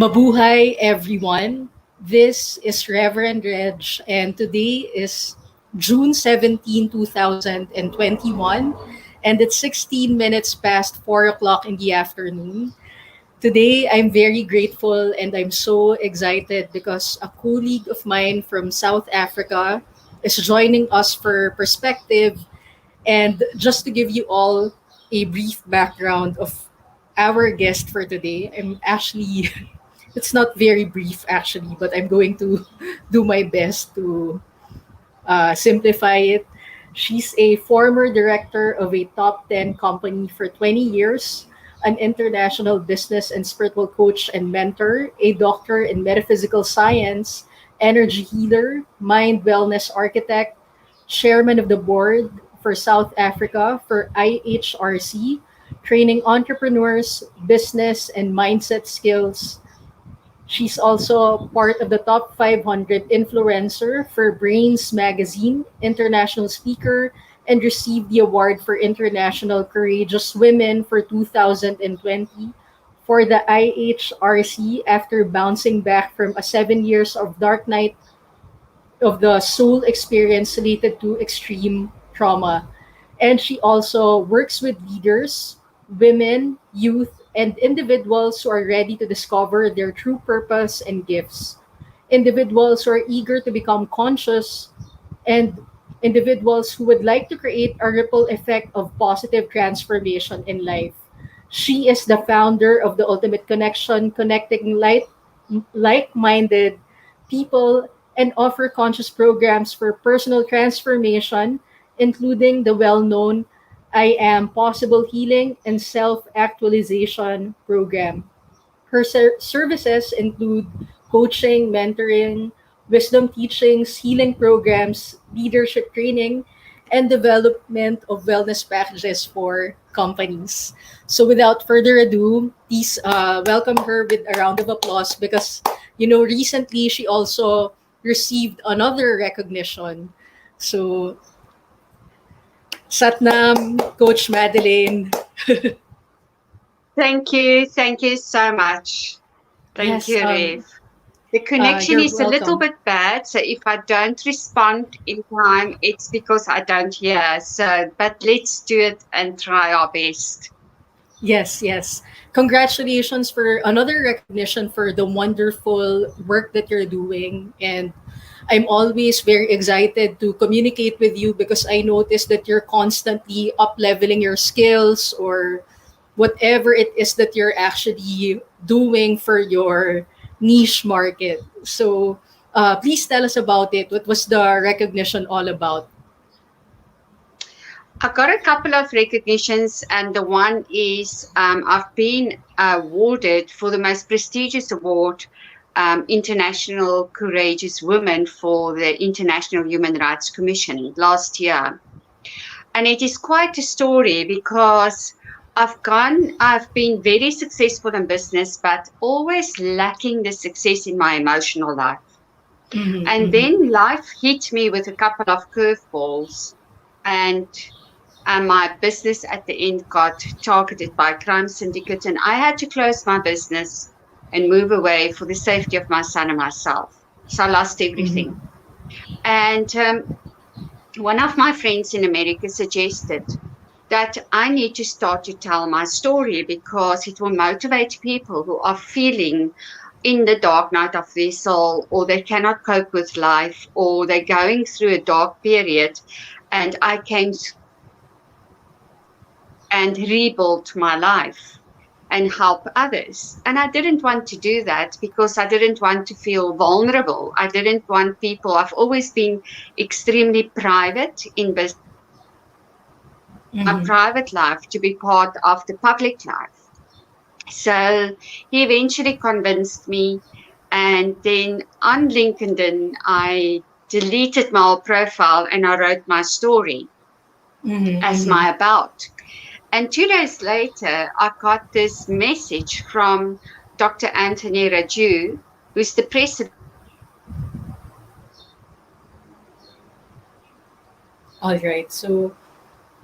Mabuhay, everyone. This is Reverend Reg, and today is June 17, 2021, and it's 16 minutes past 4 o'clock in the afternoon. Today, I'm very grateful and I'm so excited because a colleague of mine from South Africa is joining us for perspective. And just to give you all a brief background of our guest for today, I'm actually it's not very brief actually, but I'm going to do my best to simplify it. She's a former director of a top 10 company for 20 years, an international business and spiritual coach and mentor, a doctor in metaphysical science, energy healer, mind wellness architect, chairman of the board for South Africa for IHRC, training entrepreneurs, business, and mindset skills. She's also part of the top 500 influencer for Brains Magazine, international speaker, and received the award for International Courageous Women for 2020 for the IHRC after bouncing back from a 7 years of dark night of the soul experience related to extreme trauma. And she also works with leaders, women, youth, and individuals who are ready to discover their true purpose and gifts. Individuals who are eager to become conscious, and individuals who would like to create a ripple effect of positive transformation in life. She is the founder of the Ultimate Connection, connecting like-minded people and offer conscious programs for personal transformation, including the well-known I Am Possible Healing and Self-Actualization program. Her services include coaching, mentoring, wisdom teachings, healing programs, leadership training, and development of wellness packages for companies. So, without further ado, please welcome her with a round of applause because, recently she also received another recognition. So, Satnam, Coach Madelaine. Thank you so much. Thank Yes, you, Rev. The connection you're is a little welcome. bit bad, so if I don't respond in time, it's because I don't hear. So, but let's do it and try our best. Yes, yes. Congratulations for another recognition for the wonderful work that you're doing. And I'm always very excited to communicate with you because I notice that you're constantly up leveling your skills or whatever it is that you're actually doing for your niche market. So please tell us about it. What was the recognition all about? I got a couple of recognitions, and the one is I've been awarded for the most prestigious award, International Courageous Women for the International Human Rights Commission last year. And it is quite a story because I've been very successful in business, but always lacking the success in my emotional life. Mm-hmm, And mm-hmm. then life hit me with a couple of curveballs, and my business at the end got targeted by a crime syndicate, and I had to close my business and move away for the safety of my son and myself. So I lost everything. Mm-hmm. And one of my friends in America suggested that I need to start to tell my story because it will motivate people who are feeling in the dark night of their soul, or they cannot cope with life, or they're going through a dark period. And I came and rebuilt my life and help others. And I didn't want to do that because I didn't want to feel vulnerable. I didn't want people, I've always been extremely private in business, my Mm-hmm. private life to be part of the public life. So he eventually convinced me. And then on LinkedIn, I deleted my old profile and I wrote my story Mm-hmm. as Mm-hmm. my about. And 2 days later, I got this message from Dr. Anthony Raju, who's the president. All right. So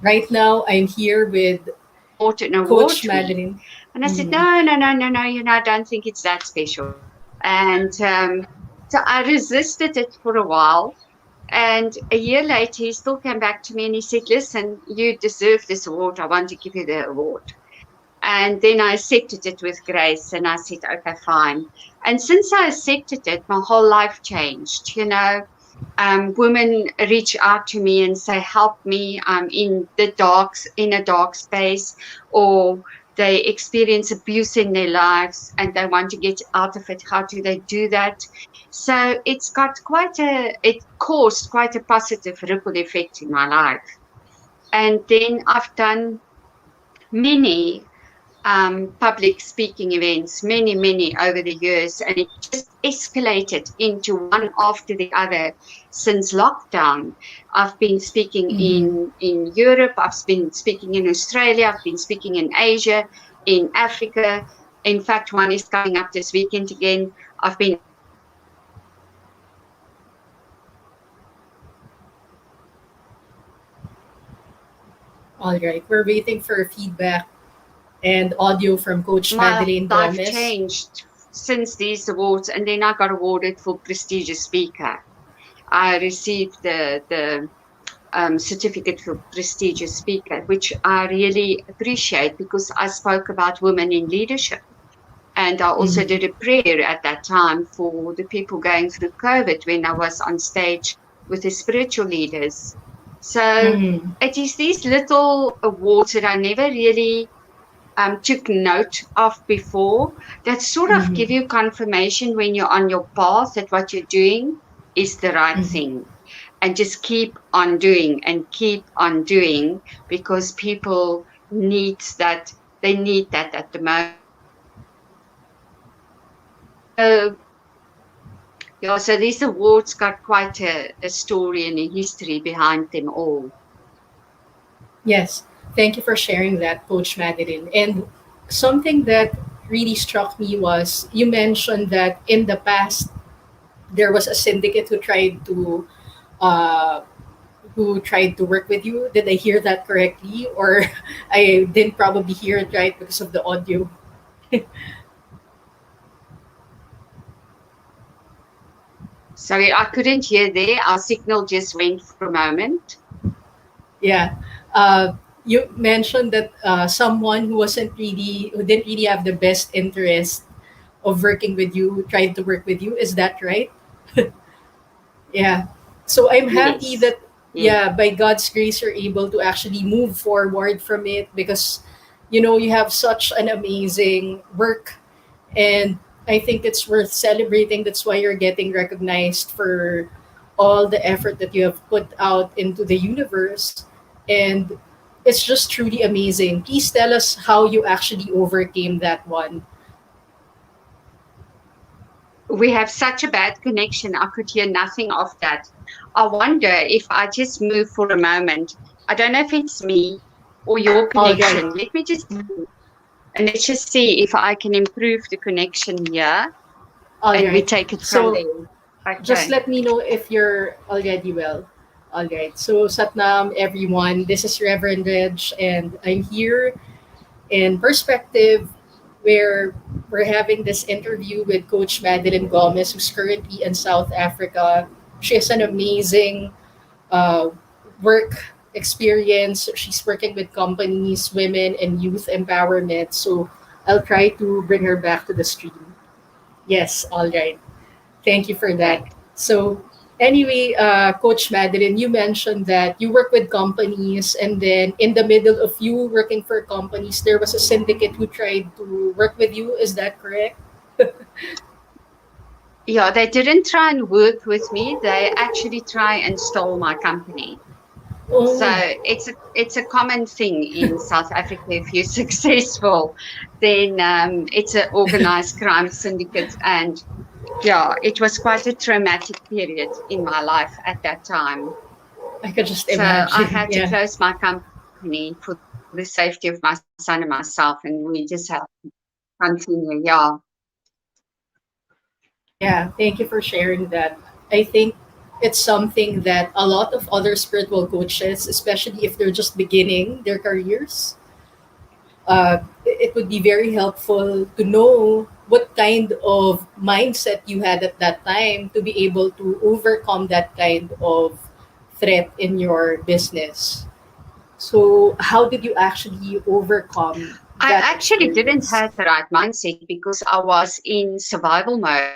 right now I'm here with award Coach for me. Madelaine. And I said, Mm-hmm. no, no, no, no, no, I don't think it's that special. And so I resisted it for a while. And a year later, he still came back to me and he said, listen, you deserve this award. I want to give you the award. And then I accepted it with grace and I said, okay, fine. And since I accepted it, my whole life changed. Women reach out to me and say, help me. I'm in a dark space, or they experience abuse in their lives and they want to get out of it. How do they do that? So it caused quite a positive ripple effect in my life. And then I've done many public speaking events, many, many over the years, and it just escalated into one after the other since lockdown. I've been speaking Mm-hmm. in Europe, I've been speaking in Australia, I've been speaking in Asia, in Africa. In fact, one is coming up this weekend again. I've been over in Africa speaking in Tanzania, All right. We're waiting for feedback and audio from Coach my Madelaine life Gomez. changed since these awards, and then I got awarded for prestigious speaker. I received the certificate for prestigious speaker, which I really appreciate because I spoke about women in leadership. And I also Mm-hmm. did a prayer at that time for the people going through COVID when I was on stage with the spiritual leaders. So Mm-hmm. it is these little awards that I never really took note of before that sort of give Mm-hmm. you confirmation when you're on your path that what you're doing is the right Mm-hmm. thing, and just keep on doing and keep on doing because people need that. They need that at the moment. So yeah, so these awards got quite a story and a history behind them all. Yes. Thank you for sharing that, Coach Madelaine. And something that really struck me was you mentioned that in the past there was a syndicate uh, who tried to work with you. Did I hear that correctly? Or I didn't probably hear it right because of the audio. Sorry, I couldn't hear there. Our signal just went for a moment. Yeah. You mentioned that someone who didn't really have the best interest of working with you, tried to work with you. Is that right? Yeah. So I'm happy Yes. that, Yes. yeah, by God's grace, you're able to actually move forward from it because, you have such an amazing work. And I think it's worth celebrating. That's why you're getting recognized for all the effort that you have put out into the universe. And it's just truly amazing. Please tell us how you actually overcame that one. We have such a bad connection. I could hear nothing of that. I wonder if I just move for a moment. I don't know if it's me or your All right. connection. Let me just and let's just see if I can improve the connection here All and we right. take it from So there. just Okay. let me know if you're already well. All right. So Satnam, everyone. This is Reverend Reg, and I'm here in Perspective, where we're having this interview with Coach Madelaine Gomes, who's currently in South Africa. She has an amazing uh, work experience. She's working with companies, women, and youth empowerment. So I'll try to bring her back to the stream. Yes, all right. Thank you for Okay. that. So, anyway, Coach Madeline, you mentioned that you work with companies, and then in the middle of you working for companies, there was a syndicate who tried to work with you. Is that correct? Yeah, they didn't try and work with me. They actually try and stole my company. So Oh, it's a common thing in South Africa. If you're successful, then it's an organized crime syndicate, and yeah, it was quite a traumatic period in my life at that time. I could just So I imagine. had to Yeah. close my company for the safety of my son and myself, and we just have to continue. Yeah, Yeah. Thank you for sharing that. I think it's something that a lot of other spiritual coaches, especially if they're just beginning their careers, it would be very helpful to know what kind of mindset you had at that time to be able to overcome that kind of threat in your business. So, how did you actually overcome I that actually didn't experience? have the right mindset because I was in survival mode.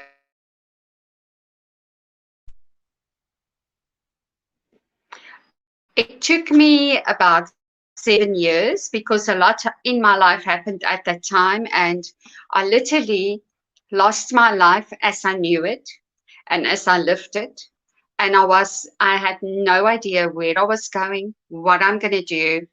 It took me about 7 years because a lot in my life happened at that time, and I literally lost my life as I knew it and as I lived it. And I had no idea where I was going, what I'm going to do,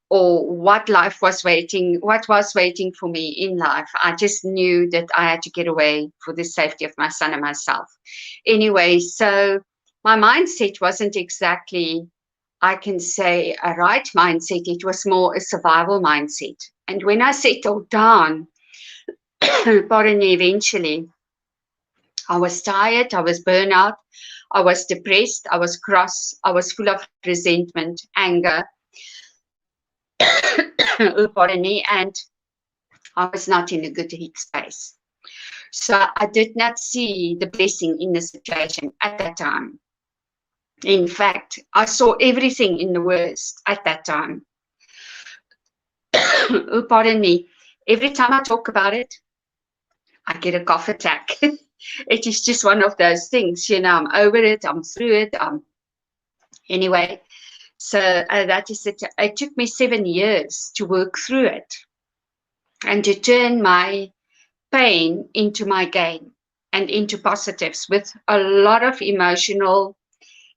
or what was waiting for me in life. I just knew that I had to get away for the safety of my son and myself. Anyway, so my mindset wasn't exactly, I can say, a right mindset. It was more a survival mindset. And when I settled down, pardon me, eventually, I was tired, I was burnt out, I was depressed, I was cross, I was full of resentment, anger, pardon me, and I was not in a good headspace. So I did not see the blessing in the situation at that time. In fact, I saw everything in the worst at that time. Oh, pardon me. Every time I talk about it, I get a cough attack. It is just one of those things, I'm over it, I'm through it. Anyway, so that is it. It took me 7 years to work through it and to turn my pain into my gain and into positives with a lot of emotional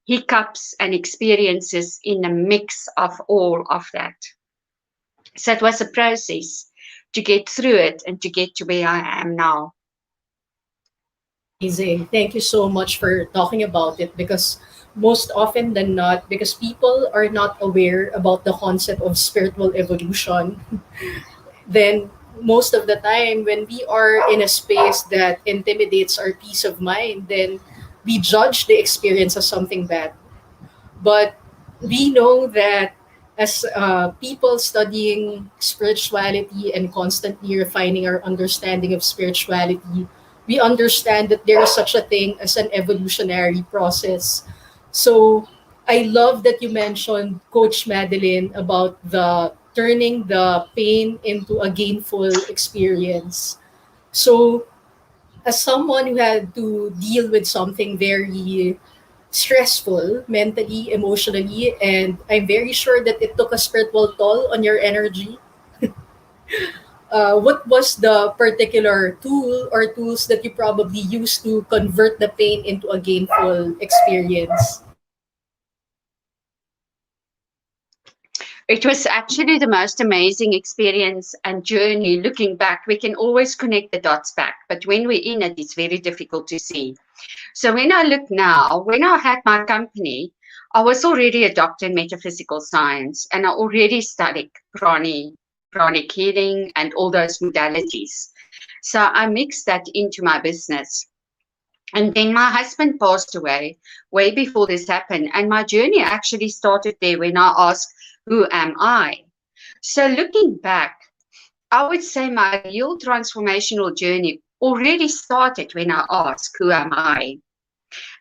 hiccups and experiences in a mix of all of that. So it was a process to get through it and to get to where I am now. Amazing. Thank you so much for talking about it because most often than not, because people are not aware about the concept of spiritual evolution, then most of the time when we are in a space that intimidates our peace of mind, then we judge the experience as something bad. But we know that as people studying spirituality and constantly refining our understanding of spirituality, we understand that there is such a thing as an evolutionary process. So I love that you mentioned, Coach Madeline, about the turning the pain into a gainful experience. So as someone who had to deal with something very stressful mentally, emotionally, and I'm very sure that it took a spiritual toll on your energy. What was the particular tool or tools that you probably used to convert the pain into a gainful experience? It was actually the most amazing experience and journey. Looking back, we can always connect the dots back, but when we're in it, it's very difficult to see. So when I look now, when I had my company, I was already a doctor in metaphysical science and I already studied pranic healing and all those modalities. So I mixed that into my business. And then my husband passed away way before this happened. And my journey actually started there when I asked, who am I? So looking back, I would say my real transformational journey already started when I asked, who am I?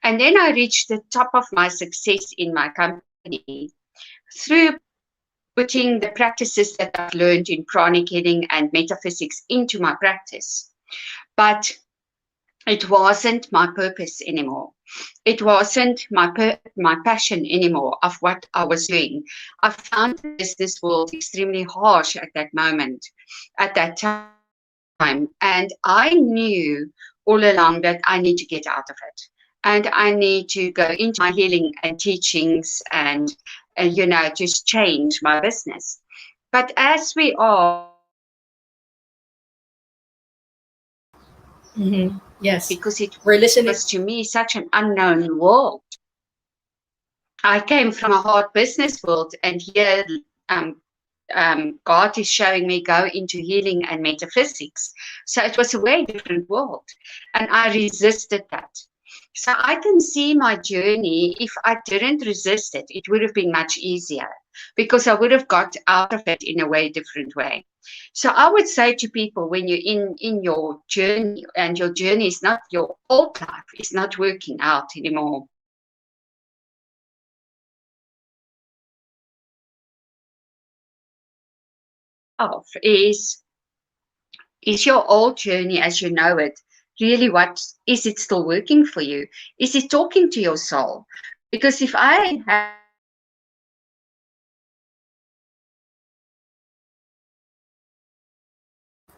And then I reached the top of my success in my company through putting the practices that I've learned in pranic healing and metaphysics into my practice. But it wasn't my purpose anymore. It wasn't my passion anymore of what I was doing. I found the business world extremely harsh at that moment, at that time. And I knew all along that I need to get out of it. And I need to go into my healing and teachings and, just change my business. But as we are, Mm-hmm. Yes, because it we're was to listening. me such an unknown world. I came from a hard business world, and here um, God is showing me go into healing and metaphysics. So it was a way different world, and I resisted that. So I can see my journey. If I didn't resist it, it would have been much easier because I would have got out of it in a way different way. So I would say to people when you're in your journey and your journey is not your old life, is not working out anymore. Of is your old journey as you know it really what is it still working for you? Is it talking to your soul? Because if I have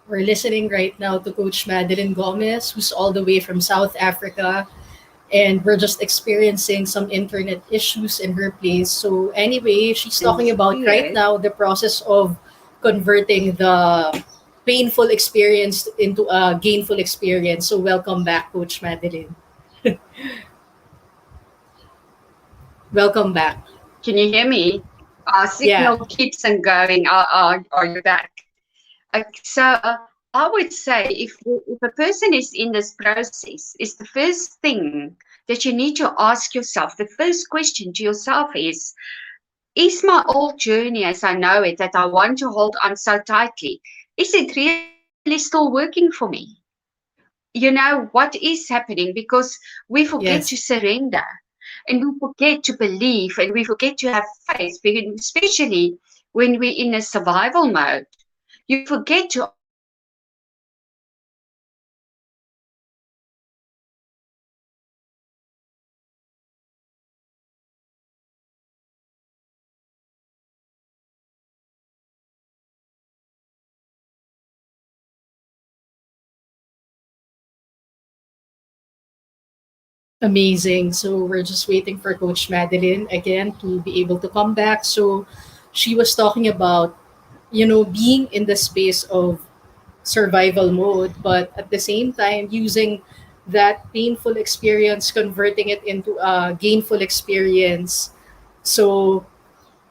We're listening right now to Coach Madelaine Gomes, who's all the way from South Africa, and we're just experiencing some internet issues in her place. So, anyway, she's talking about right yes, now the process of converting the painful experience into a gainful experience. So, welcome back, Coach Madelaine. Welcome back. can you hear me? Our Yeah, signal keeps on going. Are you back? So I would say if a person is in this process, is the first thing that you need to ask yourself. The first question to yourself is my old journey as I know it that I want to hold on so tightly, is it really still working for me? You know, what is happening because we forget to yes. surrender and we forget to believe and we forget to have faith, especially when we're in a survival mode. You forget to ask yourself, Amazing. So we're just waiting for Coach Madeline again to be able to come back. So she was talking about, being in the space of survival mode, but at the same time using that painful experience, converting it into a gainful experience. So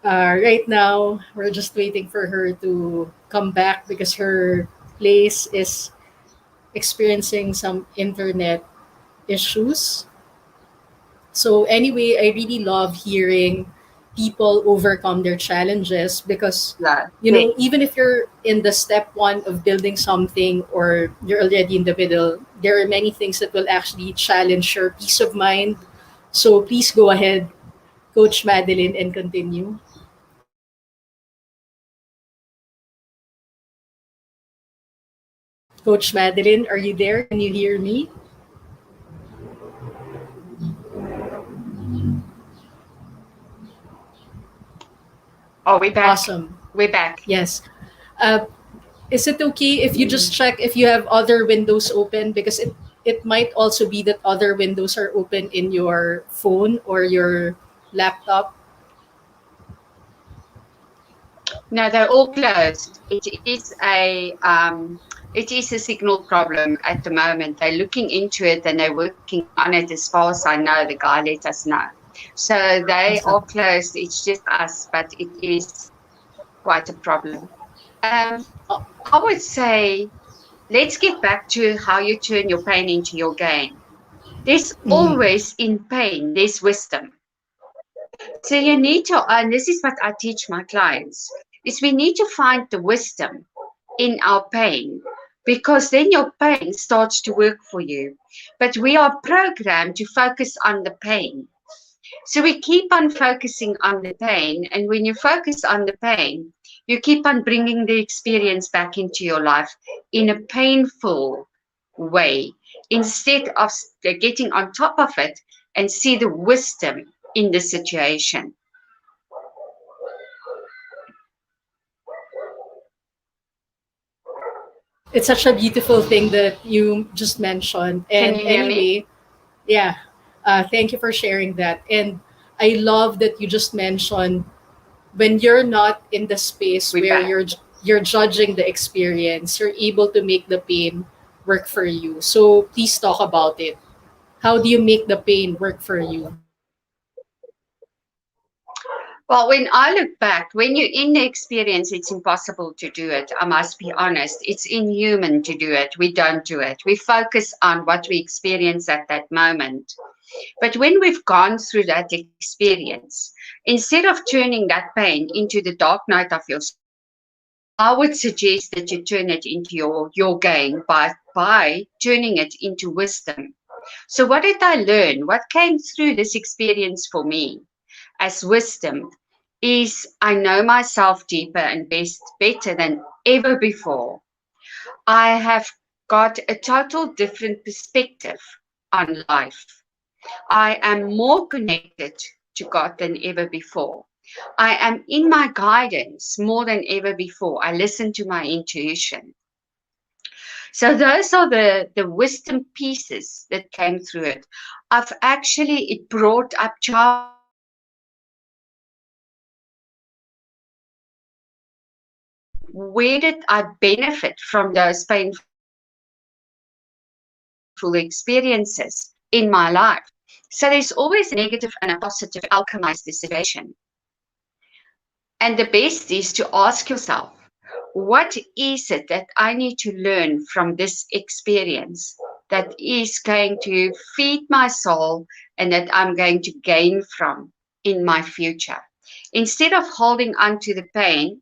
right now, we're just waiting for her to come back because her place is experiencing some internet issues. So anyway, I really love hearing people overcome their challenges because yeah, yes. even if you're in the step one of building something or you're already in the middle, there are many things that will actually challenge your peace of mind. So please go ahead, Coach Madeline, and continue. Coach Madeline, are you there? Can you hear me? Oh, we're back. Awesome. We're back. Yes. Uh, is it okay if you just check if you have other windows open, because it might also be that other windows are open in your phone or your laptop? No, they're all closed. It is a signal problem at the moment. They're looking into it and they're working on it. As far as I know, the guy let us know. So they are Awesome. closed. It's just us, but it is quite a problem. Um, Oh, I would say let's get back to how you turn your pain into your gain. There's mhm. always in pain, there's wisdom. So you need to, and this is what I teach my clients, is we need to find the wisdom in our pain because then your pain starts to work for you. But we are programmed to focus on the pain. So we keep on focusing on the pain. And when you focus on the pain, you keep on bringing the experience back into your life in a painful way instead of getting on top of it and see the wisdom in the situation. It's such a beautiful thing that you just mentioned. Can And you hear me? anyway, yeah, thank you for sharing that. And I love that you just mentioned when you're not in the space We're where back. you're judging the experience, you're able to make the pain work for you. So please talk about it. How do you make the pain work for you? Well, when I look back, when you're in the experience, it's impossible to do it. I must be honest. It's inhuman to do it. We don't do it. We focus on what we experience at that moment. But when we've gone through that experience, instead of turning that pain into the dark night of your soul, I would suggest that you turn it into your gain by turning it into wisdom. So, what did I learn? What came through this experience for me as wisdom is I know myself deeper and better than ever before. I have got a total different perspective on life. I am more connected to God than ever before. I am in my guidance more than ever before. I listen to my intuition. So those are the wisdom pieces that came through it. It brought up childhood memories. Where did I benefit from those painful experiences in my life? So there's always a negative and a positive alchemize the situation. And the best is to ask yourself, what is it that I need to learn from this experience that is going to feed my soul and that I'm going to gain from in my future? Instead of holding on to the pain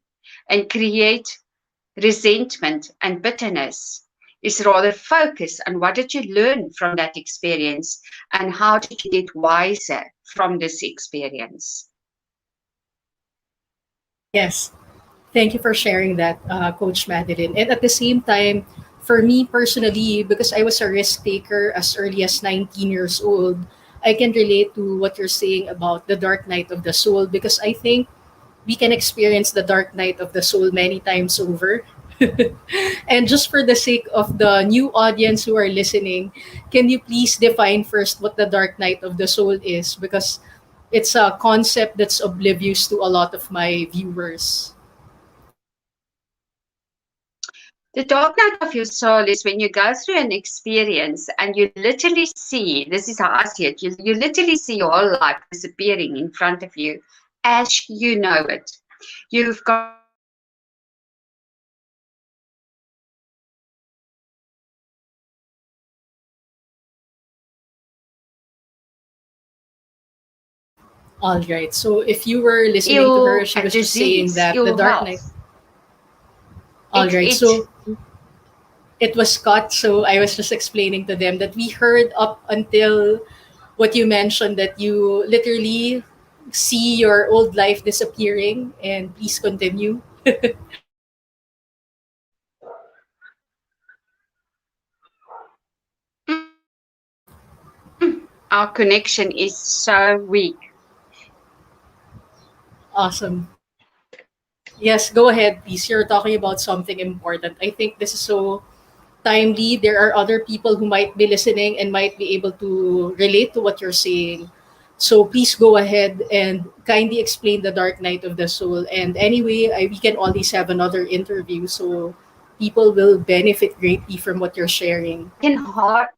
and create resentment and bitterness, is rather focus on what did you learn from that experience and how did you get wiser from this experience. Yes. Thank you for sharing that, Coach Madeline. And at the same time, for me personally, because I was a risk taker as early as 19 years old, I can relate to what you're saying about the dark night of the soul because I think we can experience the dark night of the soul many times over. And just for the sake of the new audience who are listening, can you please define first what the dark night of the soul is? Because it's a concept that's oblivious to a lot of my viewers. The dark night of your soul is when you go through an experience and you literally see, this is how I see it, you literally see your whole life disappearing in front of you as you know it. You've got All right. So if you were listening to her, ill she was just saying disease, that the ill Dark Knight. health. All It right. it So it was cut. So I was just explaining to them that we heard up until what you mentioned that you literally see your old life disappearing. And please continue. our connection is so weak. Awesome. Yes, go ahead, please. You're talking about something important. I think this is so timely. There are other people who might be listening and might be able to relate to what you're saying. So please go ahead and kindly explain the dark night of the soul. And anyway, we can always have another interview. So people will benefit greatly from what you're sharing. Can hard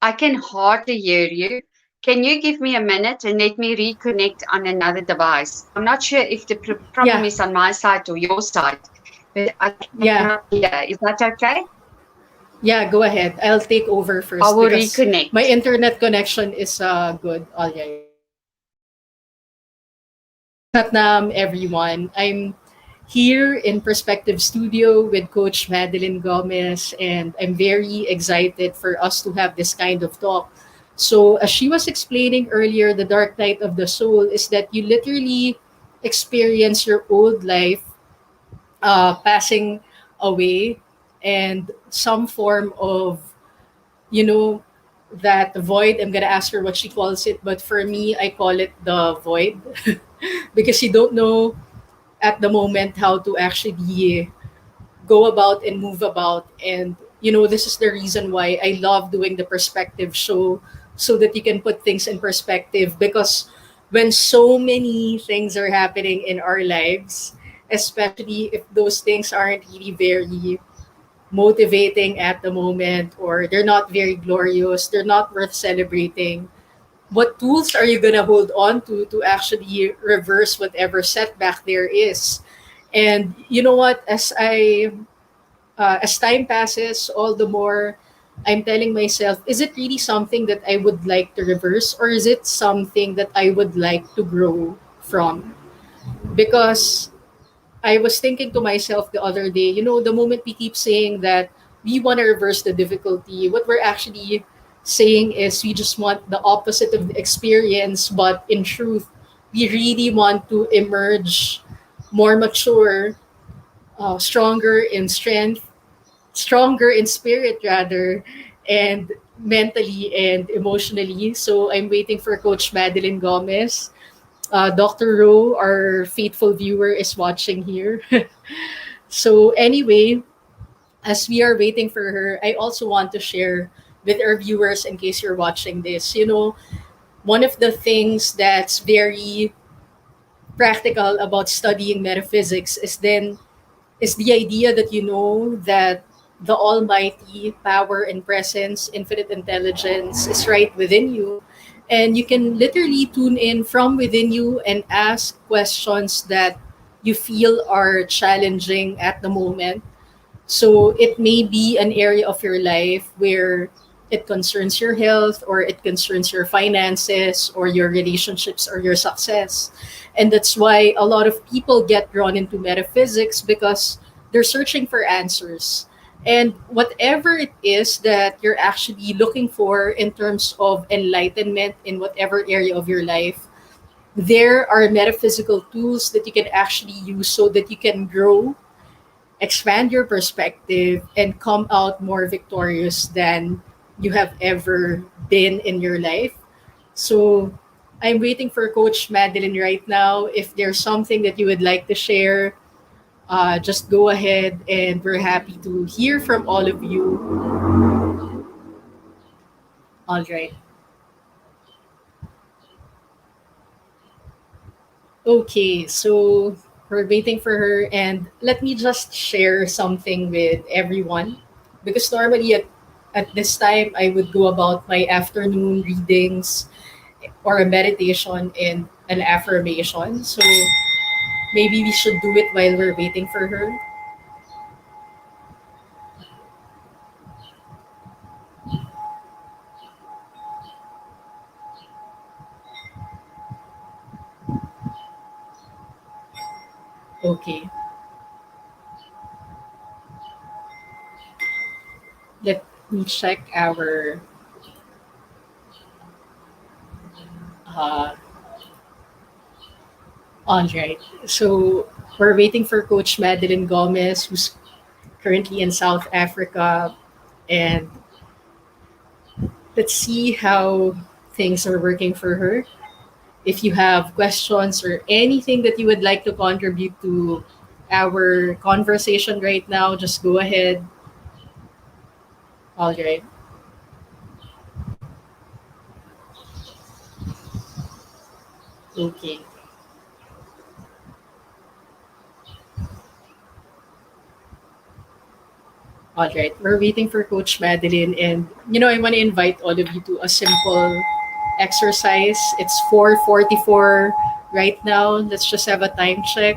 I can hardly hear you. Can you give me a minute and let me reconnect on another device? I'm not sure if the problem Yeah, is on my side or your side, but I yeah, cannot hear. Is that okay? yeah, go ahead. I'll take over I first will because my reconnect. internet connection is good. All right. Satnam, everyone. I'm here in Perspective Studio with Coach Madelaine Gomes, and I'm very excited for us to have this kind of talk. So, as she was explaining earlier, the dark night of the soul is that you literally experience your old life passing away and some form of, you know, that void. I'm going to ask her what she calls it, but for me, I call it the void because you don't know at the moment how to actually go about and move about. And this is the reason why I love doing the perspective show, so that you can put things in perspective. Because when so many things are happening in our lives, especially if those things aren't really very motivating at the moment, or they're not very glorious, they're not worth celebrating, What tools are you gonna hold on to actually reverse whatever setback there is? And you know what? As time passes, all the more I'm telling myself, is it really something that I would like to reverse, or is it something that I would like to grow from? Because I was thinking to myself the other day, the moment we keep saying that we want to reverse the difficulty, what we're actually saying is we just want the opposite of the experience, but in truth, we really want to emerge more mature, stronger in strength, stronger in spirit rather, and mentally and emotionally. So I'm waiting for Coach Madelaine Gomes. Dr. Rowe, our faithful viewer, is watching here. So anyway, as we are waiting for her, I also want to share with our viewers, in case you're watching this, one of the things that's very practical about studying metaphysics is the idea that that the almighty power and presence, infinite intelligence is right within you. And you can literally tune in from within you and ask questions that you feel are challenging at the moment. So it may be an area of your life where it concerns your health, or it concerns your finances, or your relationships, or your success. And that's why a lot of people get drawn into metaphysics, because they're searching for answers. And whatever it is that you're actually looking for in terms of enlightenment in whatever area of your life, there are metaphysical tools that you can actually use so that you can grow, expand your perspective, and come out more victorious than you have ever been in your life. So I'm waiting for Coach Madeline right now. If there's something that you would like to share, just go ahead, and we're happy to hear from all of you. All right. Okay, so we're waiting for her, and let me just share something with everyone, because normally at this time I would go about my afternoon readings or a meditation and an affirmation. So maybe we should do it while we're waiting for her. Okay, let me check our. Uh, all right. So we're waiting for Coach Madelaine Gomez, who's currently in South Africa, and let's see how things are working for her. If you have questions or anything that you would like to contribute to our conversation right now, just go ahead. All right. Okay. All right. We're waiting for Coach Madeline. And, I want to invite all of you to a simple exercise. It's 4:44 right now. Let's just have a time check.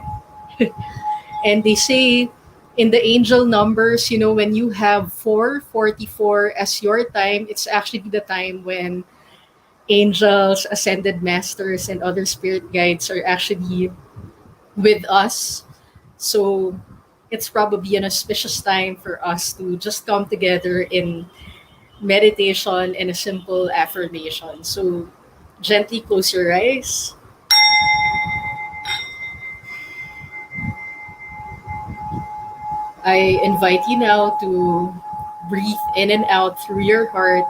And they say in the angel numbers, when you have 4:44 as your time, it's actually the time when angels, ascended masters, and other spirit guides are actually with us. So it's probably an auspicious time for us to just come together in meditation and a simple affirmation. So gently close your eyes. I invite you now to breathe in and out through your heart.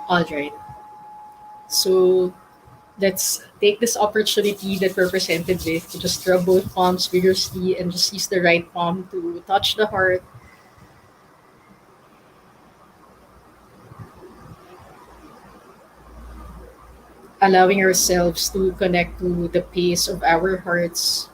All right. So Let's take this opportunity that we're presented with to just rub both palms vigorously and just use the right palm to touch the heart, allowing ourselves to connect to the pace of our hearts.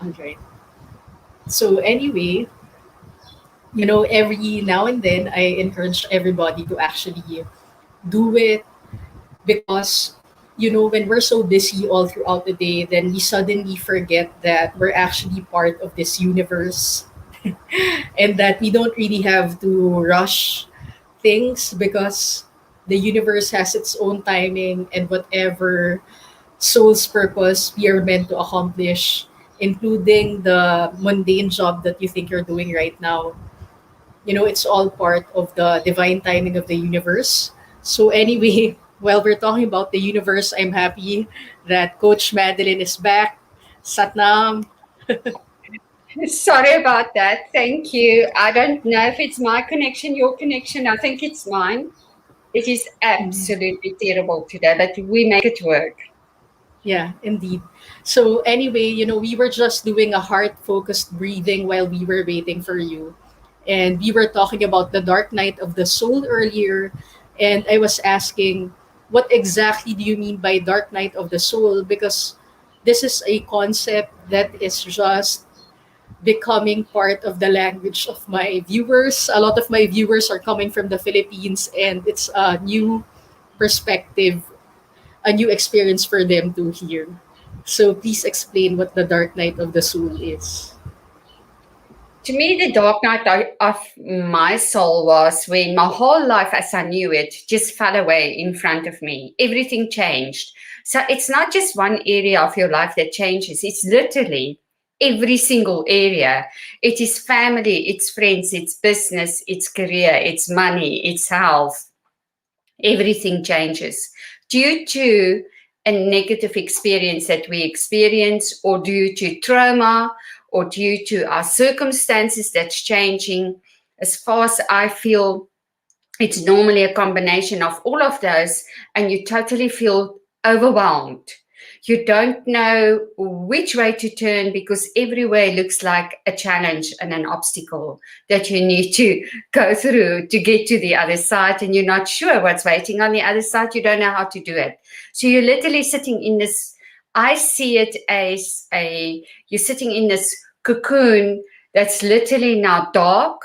All right. So, anyway, every now and then I encourage everybody to actually do it because, when we're so busy all throughout the day, then we suddenly forget that we're actually part of this universe and that we don't really have to rush things because the universe has its own timing and whatever soul's purpose we are meant to accomplish, including the mundane job that you think you're doing right now. It's all part of the divine timing of the universe. So, anyway, while we're talking about the universe, I'm happy that Coach Madeline is back. Satnam. Sorry about that. Thank you. I don't know if it's my connection, your connection. I think it's mine. It is absolutely terrible today, but we make it work. Yeah, indeed. So, anyway, we were just doing a heart focused breathing while we were waiting for you. And we were talking about the dark night of the soul earlier. And I was asking, what exactly do you mean by dark night of the soul? Because this is a concept that is just becoming part of the language of my viewers. A lot of my viewers are coming from the Philippines, and it's a new perspective, a new experience for them to hear. So please explain what the dark night of the soul is. To me, the dark night of my soul was when my whole life as I knew it just fell away in front of me. Everything changed. So it's not just one area of your life that changes, it's literally every single area. It is family, it's friends, it's business, it's career, it's money, it's health. Everything changes due to a negative experience that we experience, or due to trauma, or due to our circumstances that's changing. As far as I feel, it's normally a combination of all of those, and you totally feel overwhelmed. You don't know which way to turn because every way looks like a challenge and an obstacle that you need to go through to get to the other side, and you're not sure what's waiting on the other side. You don't know how to do it. So you're literally sitting in this, I see it as you're sitting in this cocoon that's literally now dark.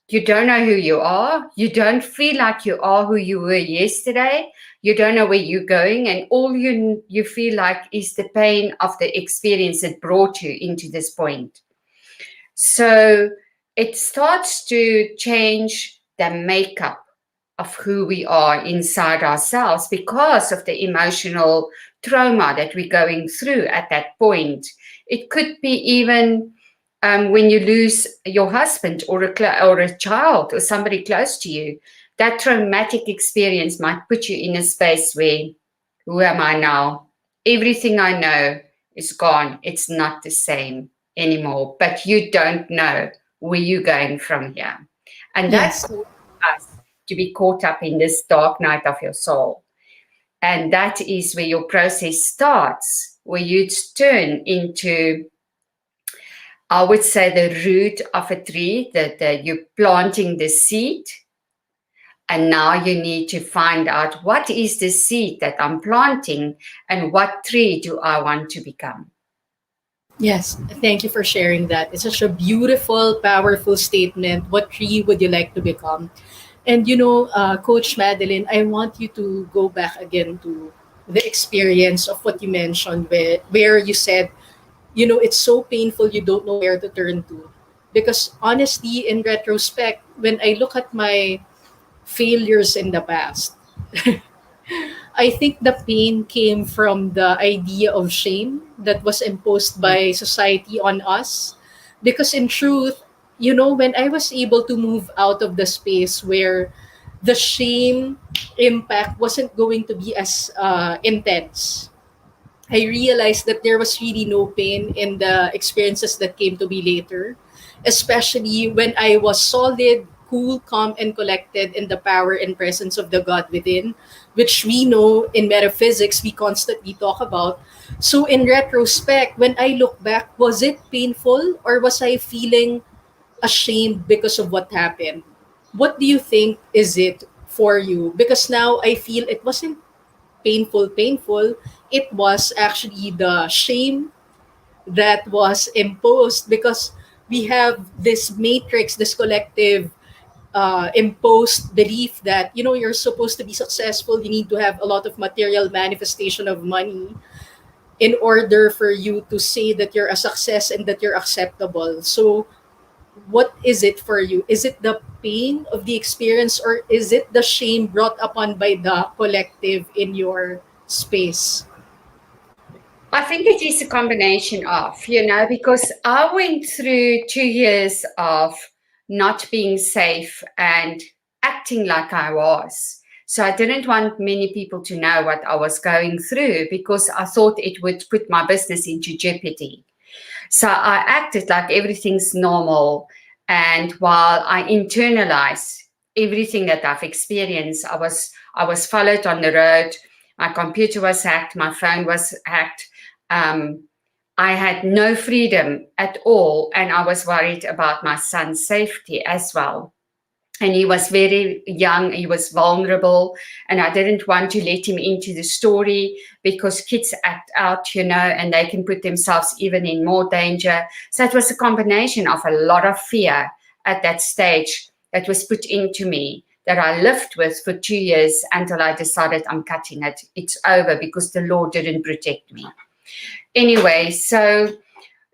You don't know who you are. You don't feel like you are who you were yesterday. You don't know where you're going, and all you feel like is the pain of the experience that brought you into this point. So it starts to change the makeup of who we are inside ourselves because of the emotional trauma that we're going through at that point. It could be even when you lose your husband or a child or somebody close to you. That traumatic experience might put you in a space where, who am I now? Everything I know is gone. It's not the same anymore, but you don't know where you're going from here. And that Yes. causes us to be caught up in this dark night of your soul. And that is where your process starts, where you turn into, I would say, the root of a tree, that you're planting the seed. And now you need to find out what is the seed that I'm planting and what tree do I want to become. Yes. Thank you for sharing that. It's such a beautiful, powerful statement. What tree would you like to become? And Coach Madeline, I want you to go back again to the experience of what you mentioned, where you said, it's so painful you don't know where to turn to. Because honestly, in retrospect, when I look at my failures in the past, I think the pain came from the idea of shame that was imposed by society on us. Because in truth, when I was able to move out of the space where the shame impact wasn't going to be as intense. I realized that there was really no pain in the experiences that came to me later, especially when I was solid, cool, calm, and collected in the power and presence of the God within, which we know in metaphysics we constantly talk about. So, in retrospect, when I look back, was it painful or was I feeling ashamed because of what happened? What do you think is it for you? Because now I feel it wasn't painful. It was actually the shame that was imposed because we have this matrix, this collective imposed belief that you're supposed to be successful. You need to have a lot of material manifestation of money in order for you to say that you're a success and that you're acceptable. So what is it for you? Is it the pain of the experience or is it the shame brought upon by the collective in your space? I think it is a combination of, because I went through 2 years of not being safe and acting like I was. So I didn't want many people to know what I was going through because I thought it would put my business into jeopardy. So I acted like everything's normal. And while I internalize everything that I've experienced, I was followed on the road. My computer was hacked. My phone was hacked. Um, I had no freedom at all. And I was worried about my son's safety as well. And he was very young, he was vulnerable, and I didn't want to let him into the story because kids act out, and they can put themselves even in more danger. So it was a combination of a lot of fear at that stage that was put into me that I lived with for 2 years until I decided I'm cutting it. It's over because the law didn't protect me. Anyway, so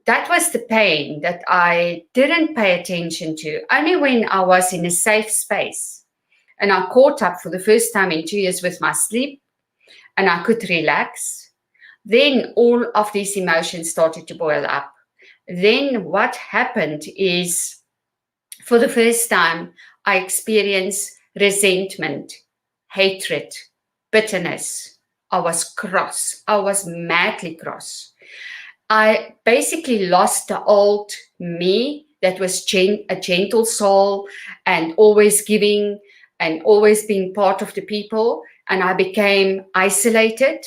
that was the pain that I didn't pay attention to. Only when I was in a safe space and I caught up for the first time in 2 years with my sleep and I could relax, then all of these emotions started to boil up. Then what happened is, for the first time, I experienced resentment, hatred, bitterness. I was cross. I was madly cross. I basically lost the old me that was a gentle soul and always giving and always being part of the people. And I became isolated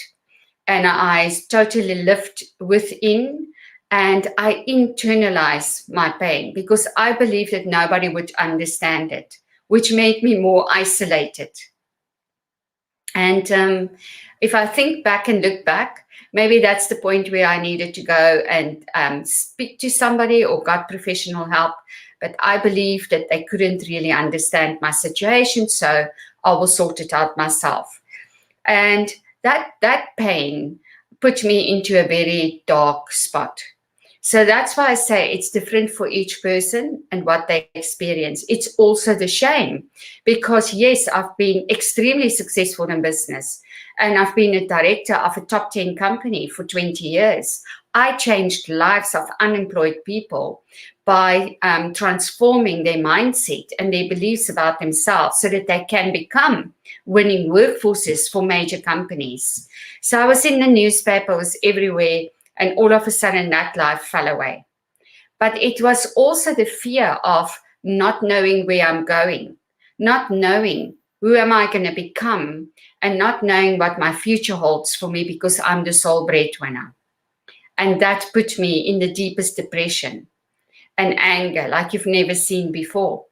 and I totally lived within and I internalized my pain because I believed that nobody would understand it, which made me more isolated. And if I think back and look back, maybe that's the point where I needed to go and speak to somebody or got professional help. But I believe that they couldn't really understand my situation, so I will sort it out myself. And that pain put me into a very dark spot. So that's why I say it's different for each person and what they experience. It's also the shame because, yes, I've been extremely successful in business and I've been a director of a top 10 company for 20 years. I changed lives of unemployed people by transforming their mindset and their beliefs about themselves so that they can become winning workforces for major companies. So I was in the newspaper, I was everywhere, and all of a sudden that life fell away. But it was also the fear of not knowing where I'm going, not knowing who am I going to become, and not knowing what my future holds for me because I'm the sole breadwinner. And that put me in the deepest depression and anger like you've never seen before.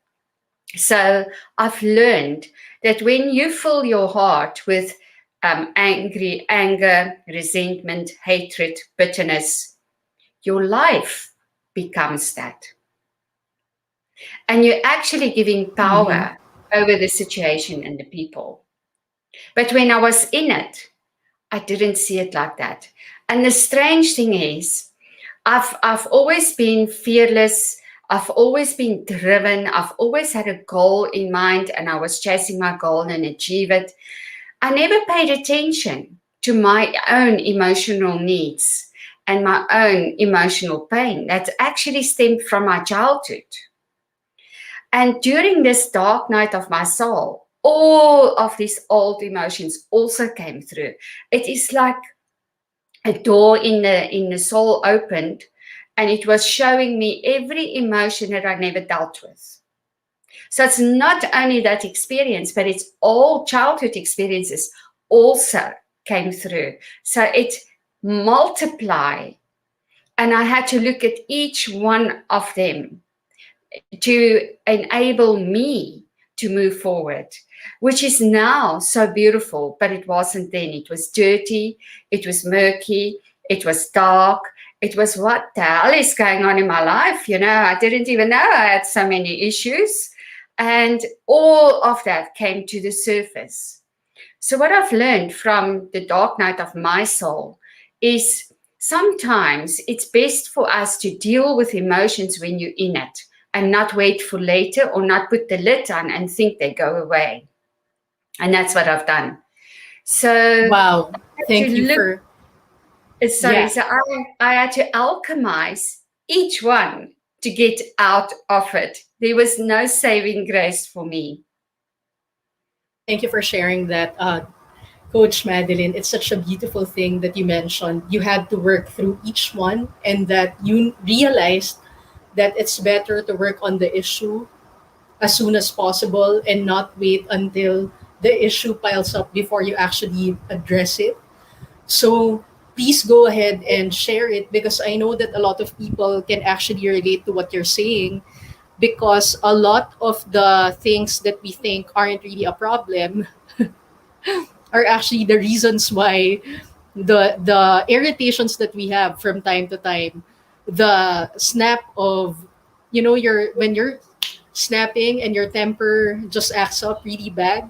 So I've learned that when you fill your heart with anger, resentment, hatred, bitterness, your life becomes that. And you're actually giving Mm-hmm. power over the situation and the people. But when I was in it, I didn't see it like that. And the strange thing is, I've always been fearless. I've always been driven. I've always had a goal in mind and I was chasing my goal and achieve it. I never paid attention to my own emotional needs and my own emotional pain that actually stemmed from my childhood. And during this dark night of my soul, all of these old emotions also came through. It is like a door in the soul opened, and it was showing me every emotion that I never dealt with. So it's not only that experience, but it's all childhood experiences also came through. So it multiplied, and I had to look at each one of them to enable me to move forward, which is now so beautiful, but it wasn't then. It was dirty, it was murky, it was dark. It was, what the hell is going on in my life? I didn't even know I had so many issues. And all of that came to the surface. So, what I've learned from the dark night of my soul is sometimes it's best for us to deal with emotions when you're in it and not wait for later, or not put the lid on and think they go away. And that's what I've done. So, Wow. to Thank you look, for, sorry, yeah. so I had to alchemize each one to get out of it. There was no saving grace for me. Thank you for sharing that, Coach Madeline. It's such a beautiful thing that you mentioned. You had to work through each one, and that you realized that it's better to work on the issue as soon as possible and not wait until the issue piles up before you actually address it. So please go ahead and share it, because I know that a lot of people can actually relate to what you're saying, because a lot of the things that we think aren't really a problem are actually the reasons why the irritations that we have from time to time, the snap of, your when you're snapping and your temper just acts up really bad.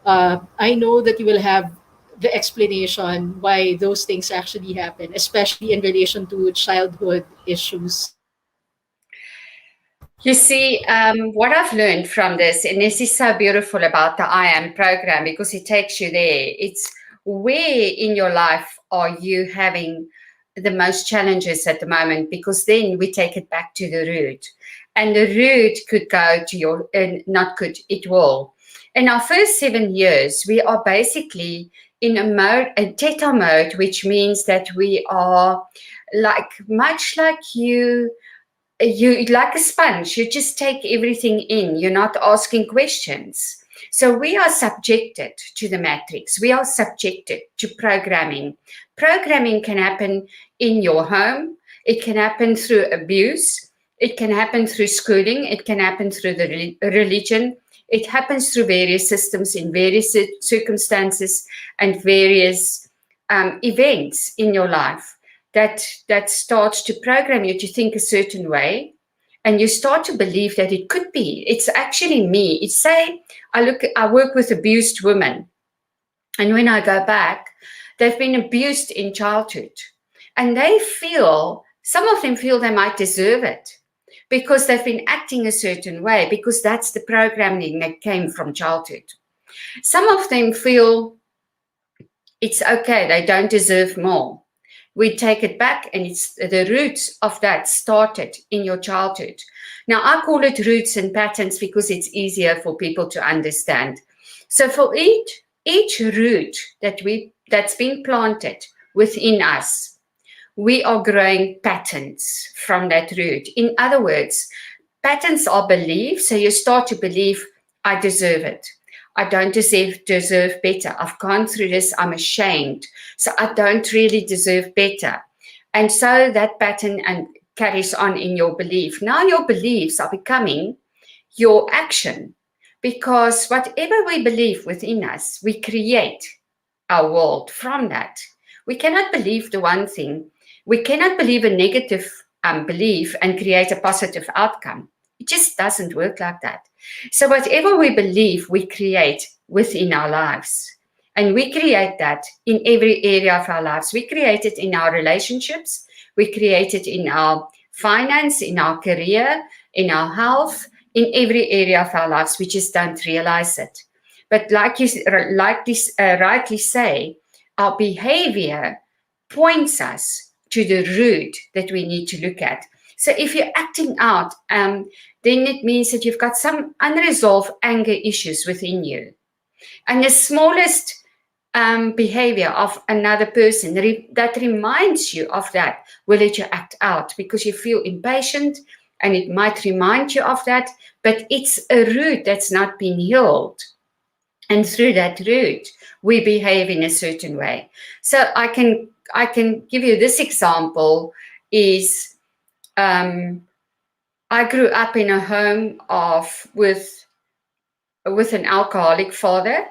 I know that you will have the explanation why those things actually happen, especially in relation to childhood issues. You see, what I've learned from this, and this is so beautiful about the I Am program, because it takes you there. It's where in your life are you having the most challenges at the moment, because then we take it back to the root. And the root could go to your, not could, it will. In our first 7 years, we are basically in a mode, a theta mode, which means that we are like, much like you like a sponge, you just take everything in, you're not asking questions. So we are subjected to the matrix, we are subjected to programming can happen in your home, it can happen through abuse, it can happen through schooling, it can happen through the religion, it happens through various systems in various circumstances and various events in your life that starts to program you to think a certain way, and you start to believe that it could be, it's actually me. It's, say I work with abused women, and when I go back, they've been abused in childhood, and some of them feel they might deserve it because they've been acting a certain way, because that's the programming that came from childhood. Some of them feel it's okay, they don't deserve more. We take it back, and it's the roots of that started in your childhood. Now, I call it roots and patterns because it's easier for people to understand. So for each root that's been planted within us, we are growing patterns from that root. In other words, patterns are beliefs. So you start to believe, I deserve it. I don't deserve better. I've gone through this. I'm ashamed. So I don't really deserve better. And so that pattern and carries on in your belief. Now your beliefs are becoming your action, because whatever we believe within us, we create our world from that. We cannot believe the one thing. We cannot believe a negative belief and create a positive outcome. It just doesn't work like that. So whatever we believe, we create within our lives. And we create that in every area of our lives. We create it in our relationships. We create it in our finance, in our career, in our health, in every area of our lives. We just don't realize it. But like you rightly say, our behavior points us to the root that we need to look at. So if you're acting out, then it means that you've got some unresolved anger issues within you. And the smallest behavior of another person that reminds you of that will let you act out because you feel impatient, and it might remind you of that, but it's a root that's not been healed. And through that root, we behave in a certain way. So I can give you this example is I grew up in a home with an alcoholic father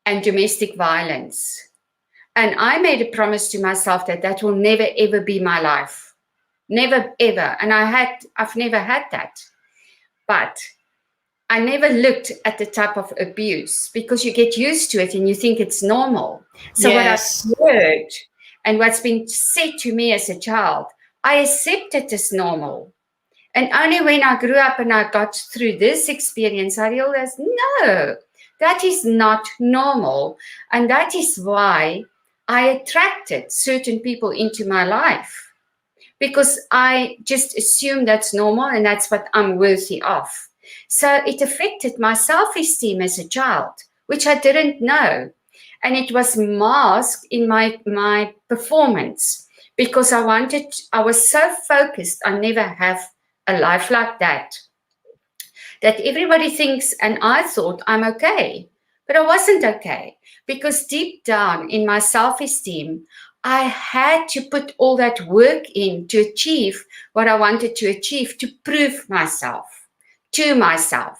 and domestic violence. And I made a promise to myself that that will never ever be my life. Never ever. And I've never had that. But I never looked at the type of abuse because you get used to it and you think it's normal. So what I've Yes. heard and what's been said to me as a child, I accept it as normal. And only when I grew up and I got through this experience, I realized, no, that is not normal. And that is why I attracted certain people into my life, because I just assumed that's normal and that's what I'm worthy of. So it affected my self-esteem as a child, which I didn't know. And it was masked in my performance because I was so focused on never have a life like that, that everybody thinks, and I thought I'm okay, but I wasn't okay because deep down in my self-esteem, I had to put all that work in to achieve what I wanted to achieve, to prove myself to myself.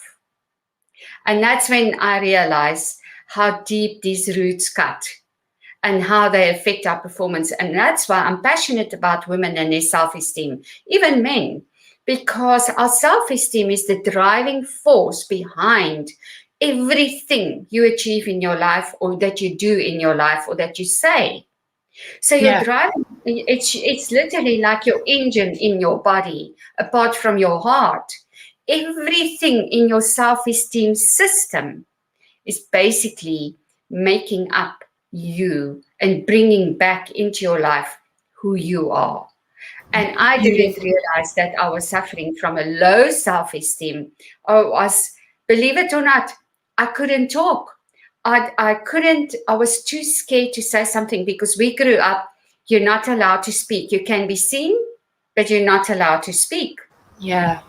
And that's when I realized how deep these roots cut and how they affect our performance. And that's why I'm passionate about women and their self-esteem, even men, because our self-esteem is the driving force behind everything you achieve in your life or that you do in your life or that you say. So your Yeah. driving, it's literally like your engine in your body, apart from your heart. Everything in your self-esteem system is basically making up you and bringing back into your life who you are. And I didn't Beautiful. realize that I was suffering from a low self-esteem. Believe it or not, I couldn't talk. I was too scared to say something because we grew up, you're not allowed to speak. You can be seen, but you're not allowed to speak. Yeah.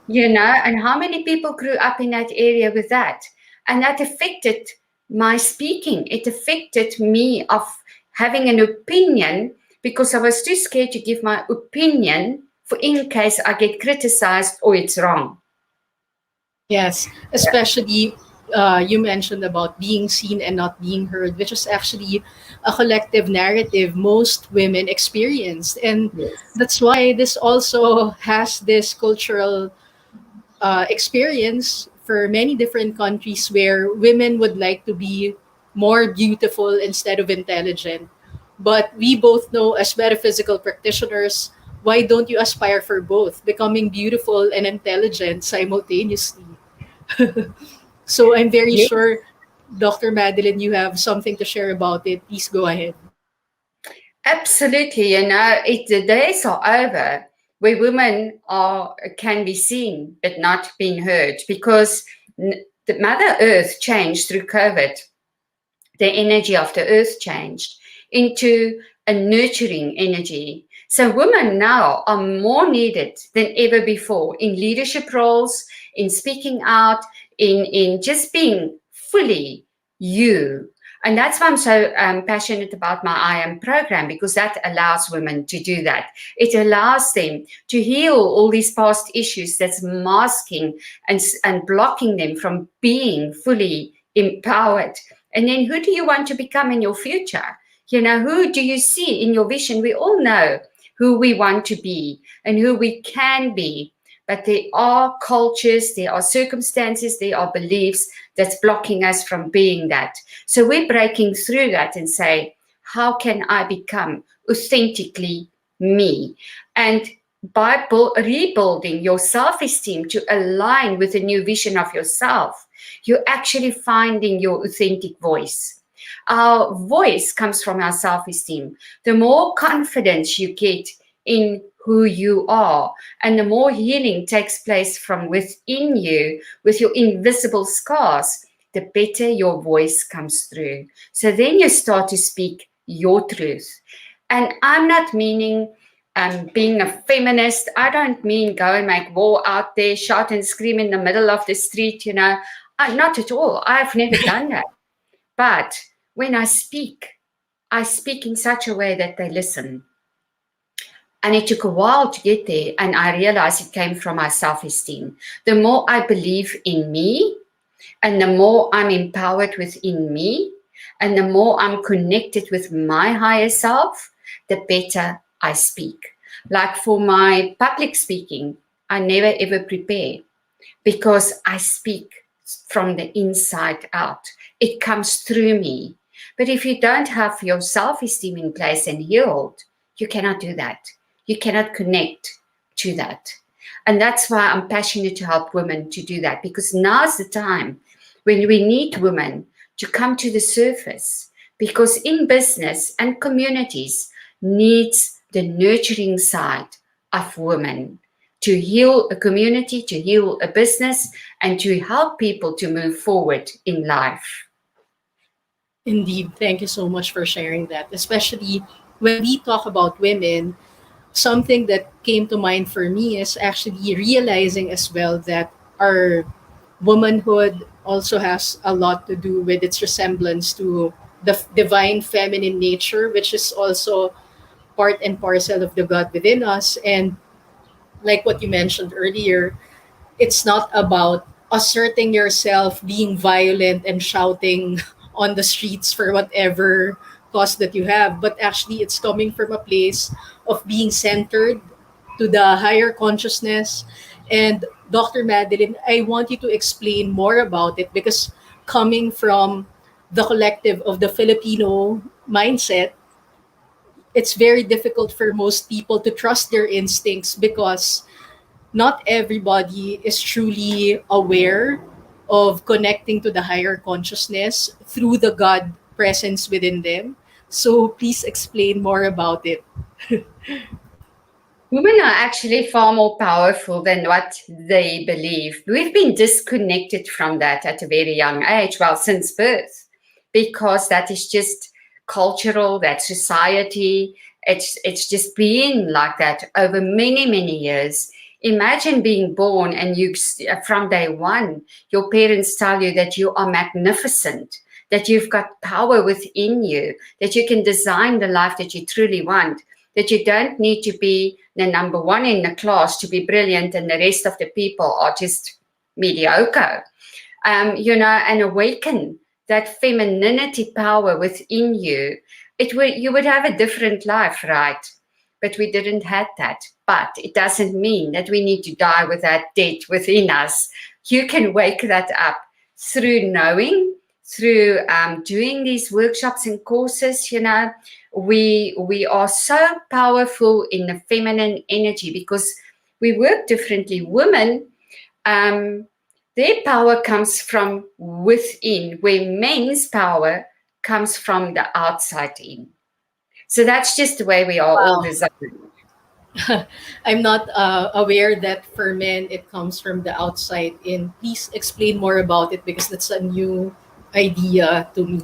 And how many people grew up in that area with that? And that affected my speaking. It affected me of having an opinion because I was too scared to give my opinion for in case I get criticized or it's wrong. Yes, Yeah. especially you mentioned about being seen and not being heard, which is actually a collective narrative most women experienced. And Yes. that's why this also has this cultural experience for many different countries where women would like to be more beautiful instead of intelligent. But we both know as metaphysical practitioners, why don't you aspire for both, becoming beautiful and intelligent simultaneously? So I'm very Yes. sure, Dr. Madeline, you have something to share about it. Please go ahead. Absolutely. The days are over where women can be seen but not being heard because the Mother Earth changed through COVID. The energy of the earth changed into a nurturing energy. So women now are more needed than ever before in leadership roles, in speaking out, in just being fully you. And that's why I'm so passionate about my I Am program, because that allows women to do that. It allows them to heal all these past issues that's masking and blocking them from being fully empowered. And then who do you want to become in your future? Who do you see in your vision? We all know who we want to be and who we can be. But there are cultures, there are circumstances, there are beliefs that's blocking us from being that. So we're breaking through that and say, how can I become authentically me? And by rebuilding your self-esteem to align with a new vision of yourself, you're actually finding your authentic voice. Our voice comes from our self-esteem. The more confidence you get in who you are. And the more healing takes place from within you with your invisible scars, the better your voice comes through. So then you start to speak your truth. And I'm not meaning being a feminist. I don't mean go and make war out there, shout and scream in the middle of the street, Not at all. I've never done that. But when I speak in such a way that they listen. And it took a while to get there. And I realized it came from my self esteem. The more I believe in me, and the more I'm empowered within me, and the more I'm connected with my higher self, the better I speak. Like for my public speaking, I never ever prepare because I speak from the inside out. It comes through me. But if you don't have your self esteem in place and healed, you cannot do that. You cannot connect to that. And that's why I'm passionate to help women to do that, because now's the time when we need women to come to the surface, because in business and communities needs the nurturing side of women to heal a community, to heal a business, and to help people to move forward in life. Indeed, thank you so much for sharing that. Especially when we talk about women, something that came to mind for me is actually realizing as well that our womanhood also has a lot to do with its resemblance to the divine feminine nature, which is also part and parcel of the God within us. And like what you mentioned earlier, it's not about asserting yourself, being violent and shouting on the streets for whatever cause that you have, but actually it's coming from a place of being centered to the higher consciousness. And Dr. Madeline, I want you to explain more about it, because coming from the collective of the Filipino mindset, it's very difficult for most people to trust their instincts, because not everybody is truly aware of connecting to the higher consciousness through the God presence within them. So please explain more about it. Women are actually far more powerful than what they believe. We've been disconnected from that at a very young age, well, since birth, because that is just cultural, that society. It's just been like that over many, many years. Imagine being born and you, from day one, your parents tell you that you are magnificent, that you've got power within you, that you can design the life that you truly want, that you don't need to be the number one in the class to be brilliant and the rest of the people are just mediocre. And awaken that femininity power within you. You would have a different life, right? But we didn't have that. But it doesn't mean that we need to die with that dead within us. You can wake that up through knowing, through doing these workshops and courses. We are so powerful in the feminine energy because we work differently. Women, their power comes from within, where men's power comes from the outside in. So that's just the way we are all Wow. designed. I'm not aware that for men it comes from the outside in. Please explain more about it, because that's a new idea to me.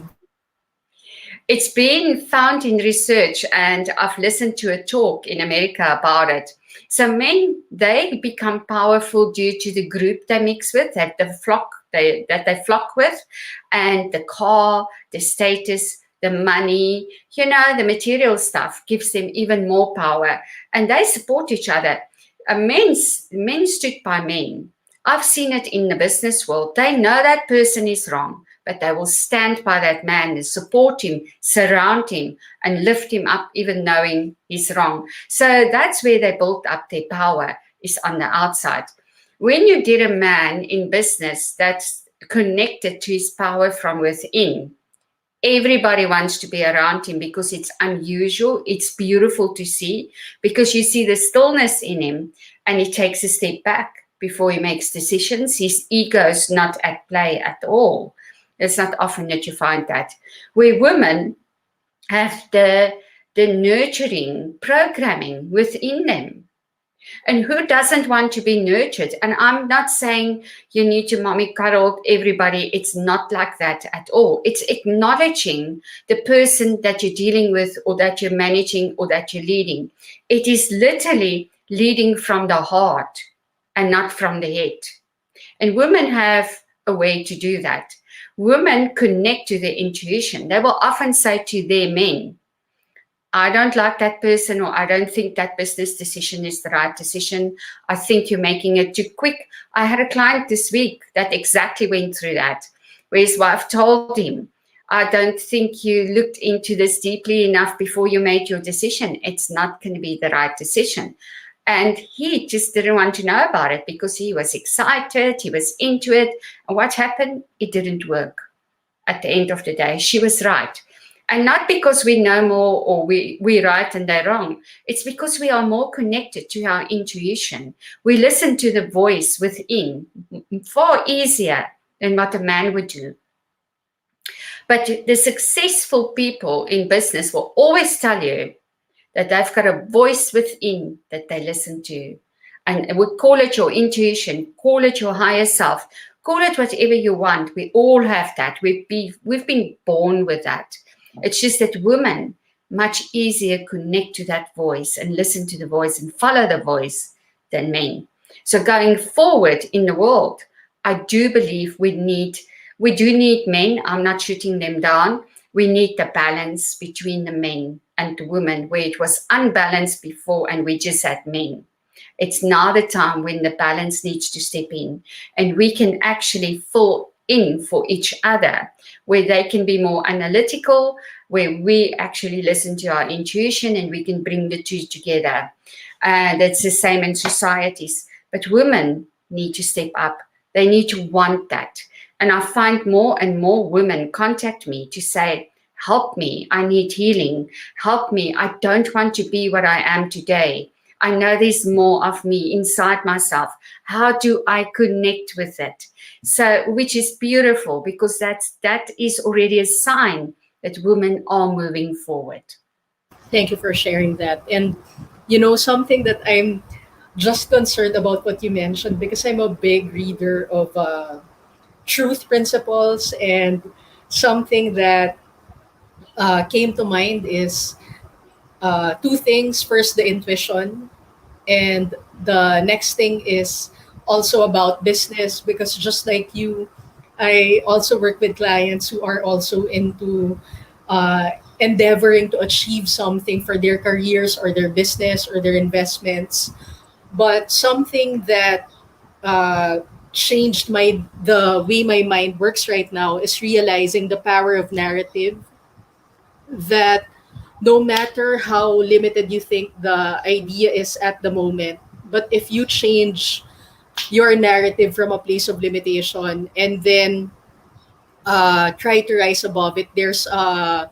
It's been found in research, and I've listened to a talk in America about it. So men, they become powerful due to the group they mix with, that they flock with, and the car, the status, the money, the material stuff gives them even more power, and they support each other. Men stood by men. I've seen it in the business world. They know that person is wrong, but they will stand by that man and support him, surround him, and lift him up, even knowing he's wrong. So that's where they built up their power, is on the outside. When you get a man in business that's connected to his power from within, everybody wants to be around him because it's unusual. It's beautiful to see because you see the stillness in him and he takes a step back before he makes decisions. His ego is not at play at all. It's not often that you find that. Where women have the nurturing programming within them. And who doesn't want to be nurtured? And I'm not saying you need to mommy cuddle everybody. It's not like that at all. It's acknowledging the person that you're dealing with or that you're managing or that you're leading. It is literally leading from the heart and not from the head. And women have a way to do that. Women connect to their intuition. They will often say to their men, I don't like that person, or I don't think that business decision is the right decision. I think you're making it too quick. I had a client this week that exactly went through that, where his wife told him, I don't think you looked into this deeply enough before you made your decision. It's not going to be the right decision. And he just didn't want to know about it because he was excited, he was into it. And what happened? It didn't work at the end of the day. She was right. And not because we know more or we're right and they're wrong. It's because we are more connected to our intuition. We listen to the voice within far easier than what a man would do. But the successful people in business will always tell you that they've got a voice within that they listen to. And we call it your intuition, call it your higher self, call it whatever you want. We all have that. We've been born with that. It's just that women much easier connect to that voice and listen to the voice and follow the voice than men. So going forward in the world, I do believe we do need men. I'm not shooting them down. We need the balance between the men and the women, where it was unbalanced before and we just had men. It's now the time when the balance needs to step in and we can actually fill in for each other, where they can be more analytical, where we actually listen to our intuition and we can bring the two together. That's the same in societies. But women need to step up. They need to want that. And I find more and more women contact me to say, help me, I need healing. Help me, I don't want to be what I am today. I know there's more of me inside myself. How do I connect with it? So, which is beautiful because that is already a sign that women are moving forward. Thank you for sharing that. And something that I'm just concerned about what you mentioned, because I'm a big reader of truth principles, and something that came to mind is two things. First, the intuition, and the next thing is also about business, because just like you, I also work with clients who are also into uh, endeavoring to achieve something for their careers or their business or their investments. But something that uh, changed the way my mind works right now is realizing the power of narrative, that no matter how limited you think the idea is at the moment, but if you change your narrative from a place of limitation and then try to rise above it, there's a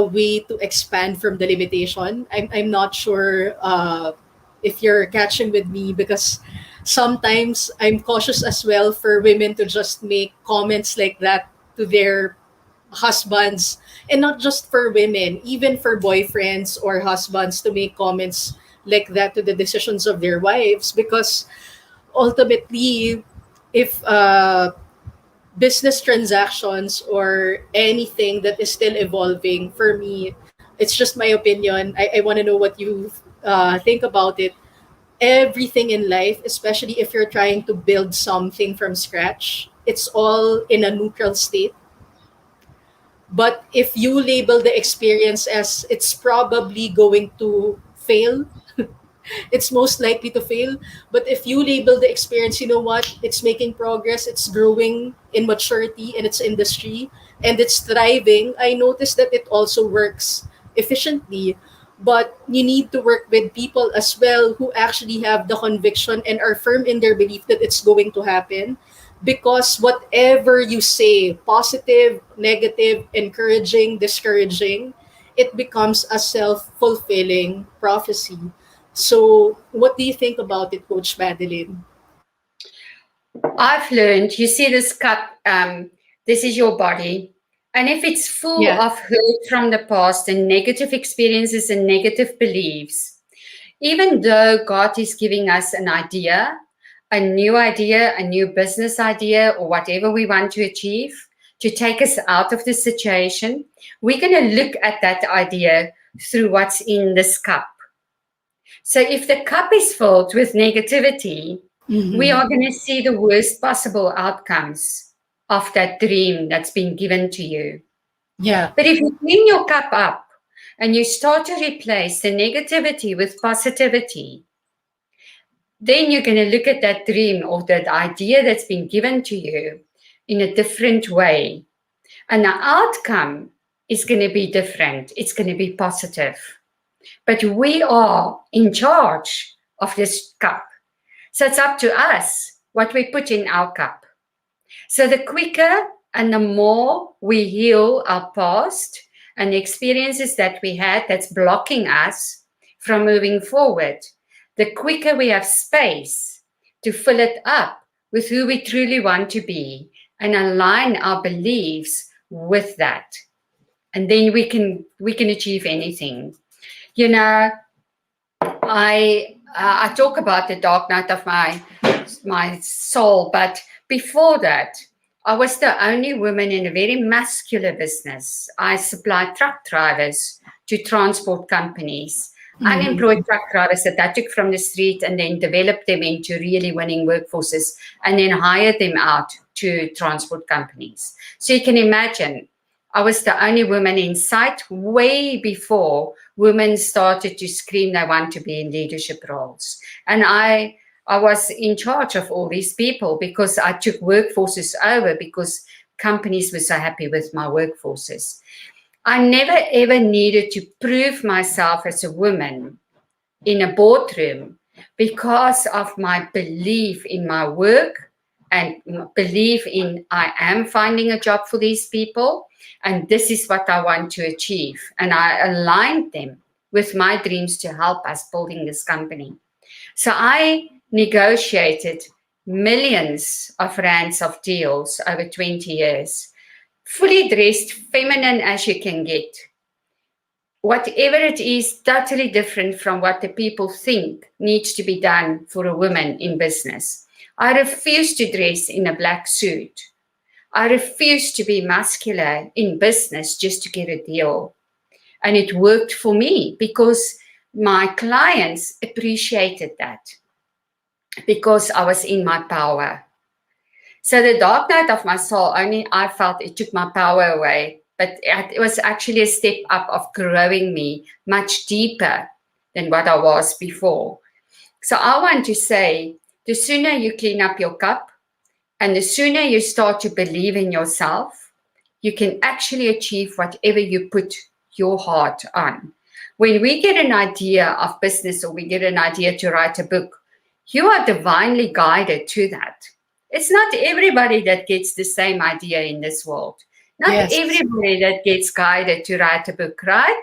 way to expand from the limitation. I'm not sure if you're catching with me, because sometimes I'm cautious as well for women to just make comments like that to their husbands, and not just for women, even for boyfriends or husbands to make comments like that to the decisions of their wives, because ultimately, if business transactions or anything that is still evolving, for me, it's just my opinion. I want to know what you think about it. Everything in life, especially if you're trying to build something from scratch, it's all in a neutral state. But if you label the experience as it's probably going to fail, it's most likely to fail. But if you label the experience, you know what? It's making progress, it's growing in maturity in its industry, and it's thriving. I noticed that it also works efficiently. But you need to work with people as well who actually have the conviction and are firm in their belief that it's going to happen. Because whatever you say, positive, negative, encouraging, discouraging, it becomes a self fulfilling prophecy. So, what do you think about it, Coach Madeline? I've learned, you see this cup, this is your body. And if it's full Yeah. of hurt from the past and negative experiences and negative beliefs, Even though God is giving us an idea, a new business idea, or whatever we want to achieve to take us out of the situation, we're going to look at that idea through what's in this cup. So if the cup is filled with negativity, we Mm-hmm. are going to see the worst possible outcomes of that dream that's been given to you. Yeah. But if you clean your cup up and you start to replace the negativity with positivity, then you're going to look at that dream or that idea that's been given to you in a different way. And the outcome is going to be different. It's going to be positive. But we are in charge of this cup. So it's up to us what we put in our cup. So the quicker and the more we heal our past and the experiences that we had that's blocking us from moving forward, the quicker we have space to fill it up with who we truly want to be and align our beliefs with that. And then we can achieve anything. You know, I talk about the dark night of my soul, but before that, I was the only woman in a very muscular business. I supplied truck drivers to transport companies, unemployed Mm-hmm. truck drivers that I took from the street and then developed them into really winning workforces and then hired them out to transport companies. So you can imagine, I was the only woman in sight way before women started to scream they want to be in leadership roles. And I was in charge of all these people because I took workforces over because companies were so happy with my workforces. I never ever needed to prove myself as a woman in a boardroom because of my belief in my work and belief in I am finding a job for these people and this is what I want to achieve. And I aligned them with my dreams to help us building this company. So I negotiated millions of rands of deals over 20 years, fully dressed, feminine as you can get. Whatever it is, totally different from what the people think needs to be done for a woman in business. I refuse to dress in a black suit. I refuse to be muscular in business just to get a deal. And it worked for me because my clients appreciated that because I was in my power. So the dark night of my soul, only I felt it took my power away, but it was actually a step up of growing me much deeper than what I was before. So I want to say, the sooner you clean up your cup and the sooner you start to believe in yourself, you can actually achieve whatever you put your heart on. When we get an idea of business or we get an idea to write a book, you are divinely guided to that. It's not everybody that gets the same idea in this world. Not Yes. everybody that gets guided to write a book, right?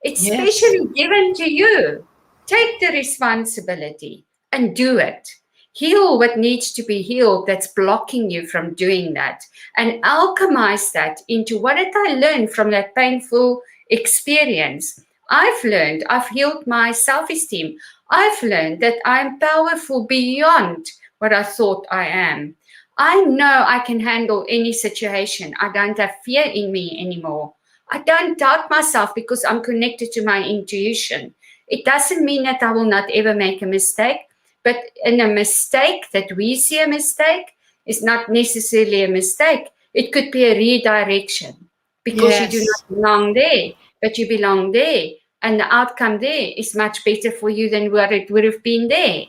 It's Yes. specially given to you. Take the responsibility and do it. Heal what needs to be healed that's blocking you from doing that and alchemize that into what did I learn from that painful experience. I've healed my self esteem. I've learned that I'm powerful beyond what I thought I am. I know I can handle any situation. I don't have fear in me anymore. I don't doubt myself because I'm connected to my intuition. It doesn't mean that I will not ever make a mistake, but in a mistake that we see a mistake is not necessarily a mistake. It could be a redirection because you do Yes. not belong there, but you belong there. And the outcome there is much better for you than what it would have been there.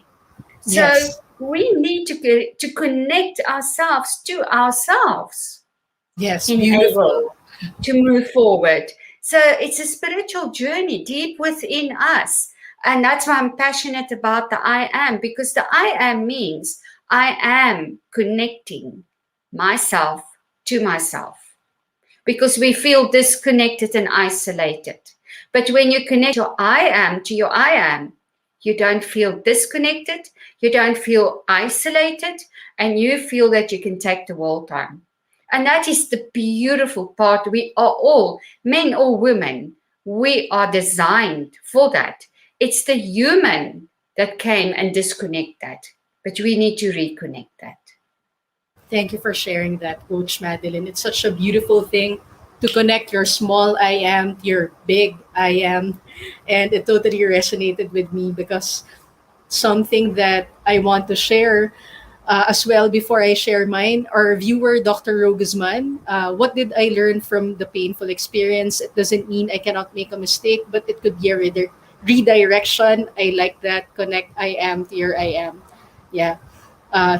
So Yes. we need to connect ourselves to ourselves Yes. in able Beautiful. to move forward. So it's a spiritual journey deep within us. And that's why I'm passionate about the I am, because the I am means I am connecting myself to myself because we feel disconnected and isolated. But when you connect your I am to your I am, you don't feel disconnected, you don't feel isolated, and you feel that you can take the world on. And that is the beautiful part. We are all, men or women, we are designed for that. It's the human that came and disconnect that. But we need to reconnect that. Thank you for sharing that, Coach Madeline. It's such a beautiful thing to connect your small I am to your big I am. And it totally resonated with me because something that I want to share as well before I share mine. Our viewer, Dr. Rogesman, what did I learn from the painful experience? It doesn't mean I cannot make a mistake, but it could be a redirection. I like that. Connect I am to your I am. Yeah.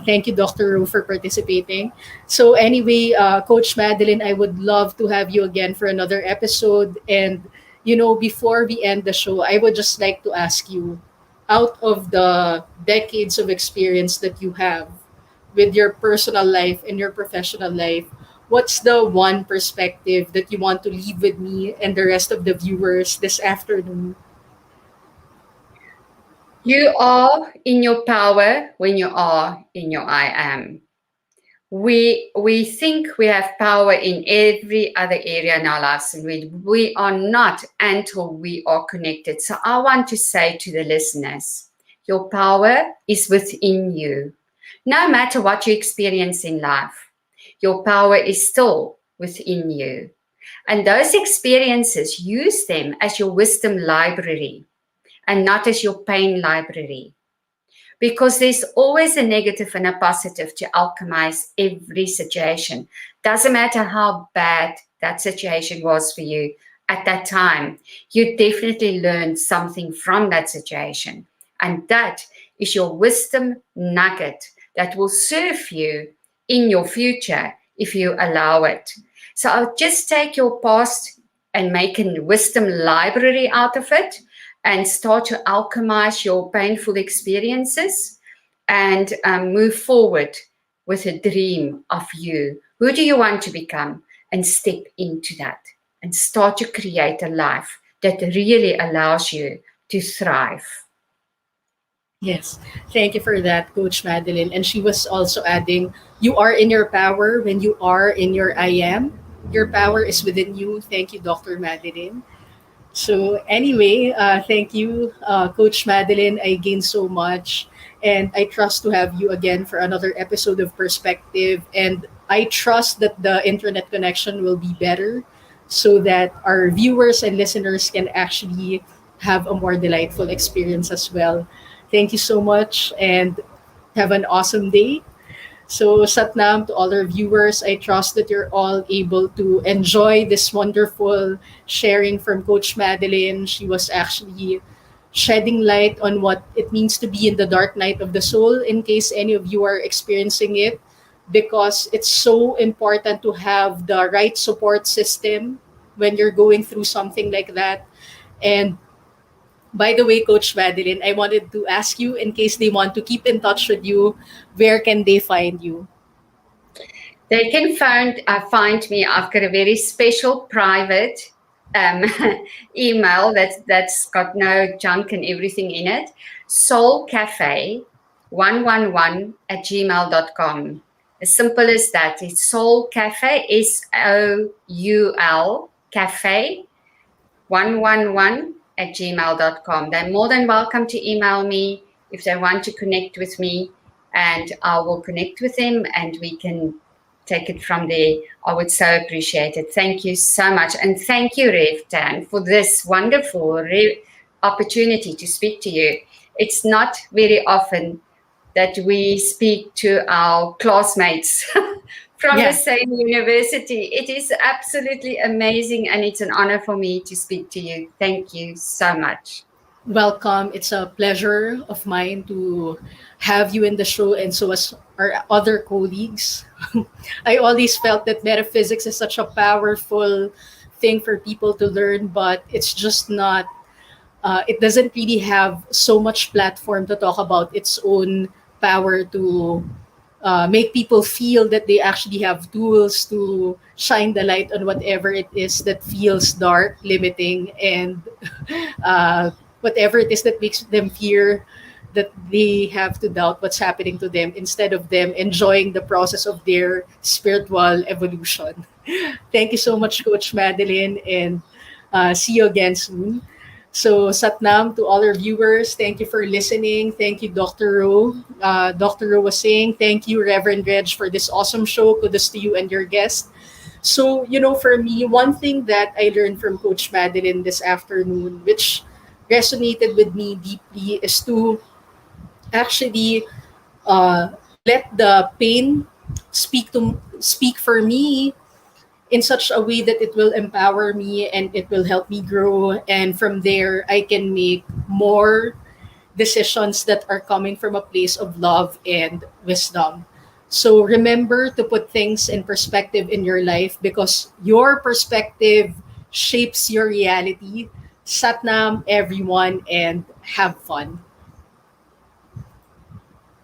Thank you, Dr. Ro, for participating. So, anyway, Coach Madeline, I would love to have you again for another episode. And, before we end the show, I would just like to ask you, out of the decades of experience that you have with your personal life and your professional life, what's the one perspective that you want to leave with me and the rest of the viewers this afternoon? You are in your power when you are in your I am. We think we have power in every other area in our lives, and we are not until we are connected. So I want to say to the listeners, your power is within you. No matter what you experience in life, your power is still within you. And those experiences, use them as your wisdom library and not as your pain library, because there's always a negative and a positive to alchemize every situation. Doesn't matter how bad that situation was for you at that time, you definitely learned something from that situation. And that is your wisdom nugget that will serve you in your future if you allow it. So I'll just take your past and make a wisdom library out of it and start to alchemize your painful experiences and move forward with a dream of you. Who do you want to become? And step into that and start to create a life that really allows you to thrive. Yes, thank you for that, Coach Madeline. And she was also adding, you are in your power when you are in your I am. Your power is within you. Thank you, Dr. Madeline. So anyway, thank you, Coach Madeline. I gained so much, and I trust to have you again for another episode of Perspective. And I trust that the internet connection will be better, so that our viewers and listeners can actually have a more delightful experience as well. Thank you so much, and have an awesome day. So, Satnam, to all our viewers, I trust that you're all able to enjoy this wonderful sharing from Coach Madeline. She was actually shedding light on what it means to be in the dark night of the soul, in case any of you are experiencing it, because it's so important to have the right support system when you're going through something like that. And by the way, Coach Madeline, I wanted to ask you, in case they want to keep in touch with you, where can they find you? They can find me. I've got a very special private um, email that's got no junk and everything in it. Soul Cafe 111 at gmail.com. As simple as that. It's Soul Cafe, SOUL Cafe 111 at gmail.com. They're more than welcome to email me if they want to connect with me, and I will connect with them and we can take it from there. I would so appreciate it. Thank you so much. And thank you, Rev Tan, for this wonderful opportunity to speak to you. It's not very often that we speak to our classmates from the Yeah, same university. It is absolutely amazing, and it's an honor for me to speak to you. Thank you so much. welcome. It's a pleasure of mine to have you in the show, and so as our other colleagues. I always felt that metaphysics is such a powerful thing for people to learn, but it's just not, it doesn't really have so much platform to talk about its own power to make people feel that they actually have tools to shine the light on whatever it is that feels dark, limiting, and uh, whatever it is that makes them fear that they have to doubt what's happening to them instead of them enjoying the process of their spiritual evolution. Thank you so much, Coach Madeline, and see you again soon. So, Satnam, to all our viewers, thank you for listening. Thank you, Dr. Ro. Dr. Ro was saying, thank you, Reverend Reg, for this awesome show. Kudos to you and your guest. So, for me, one thing that I learned from Coach Madeline this afternoon, which resonated with me deeply, is to actually let the pain speak for me in such a way that it will empower me and it will help me grow, and from there I can make more decisions that are coming from a place of love and wisdom. So remember to put things in perspective in your life, because your perspective shapes your reality. Satnam, everyone, and have fun.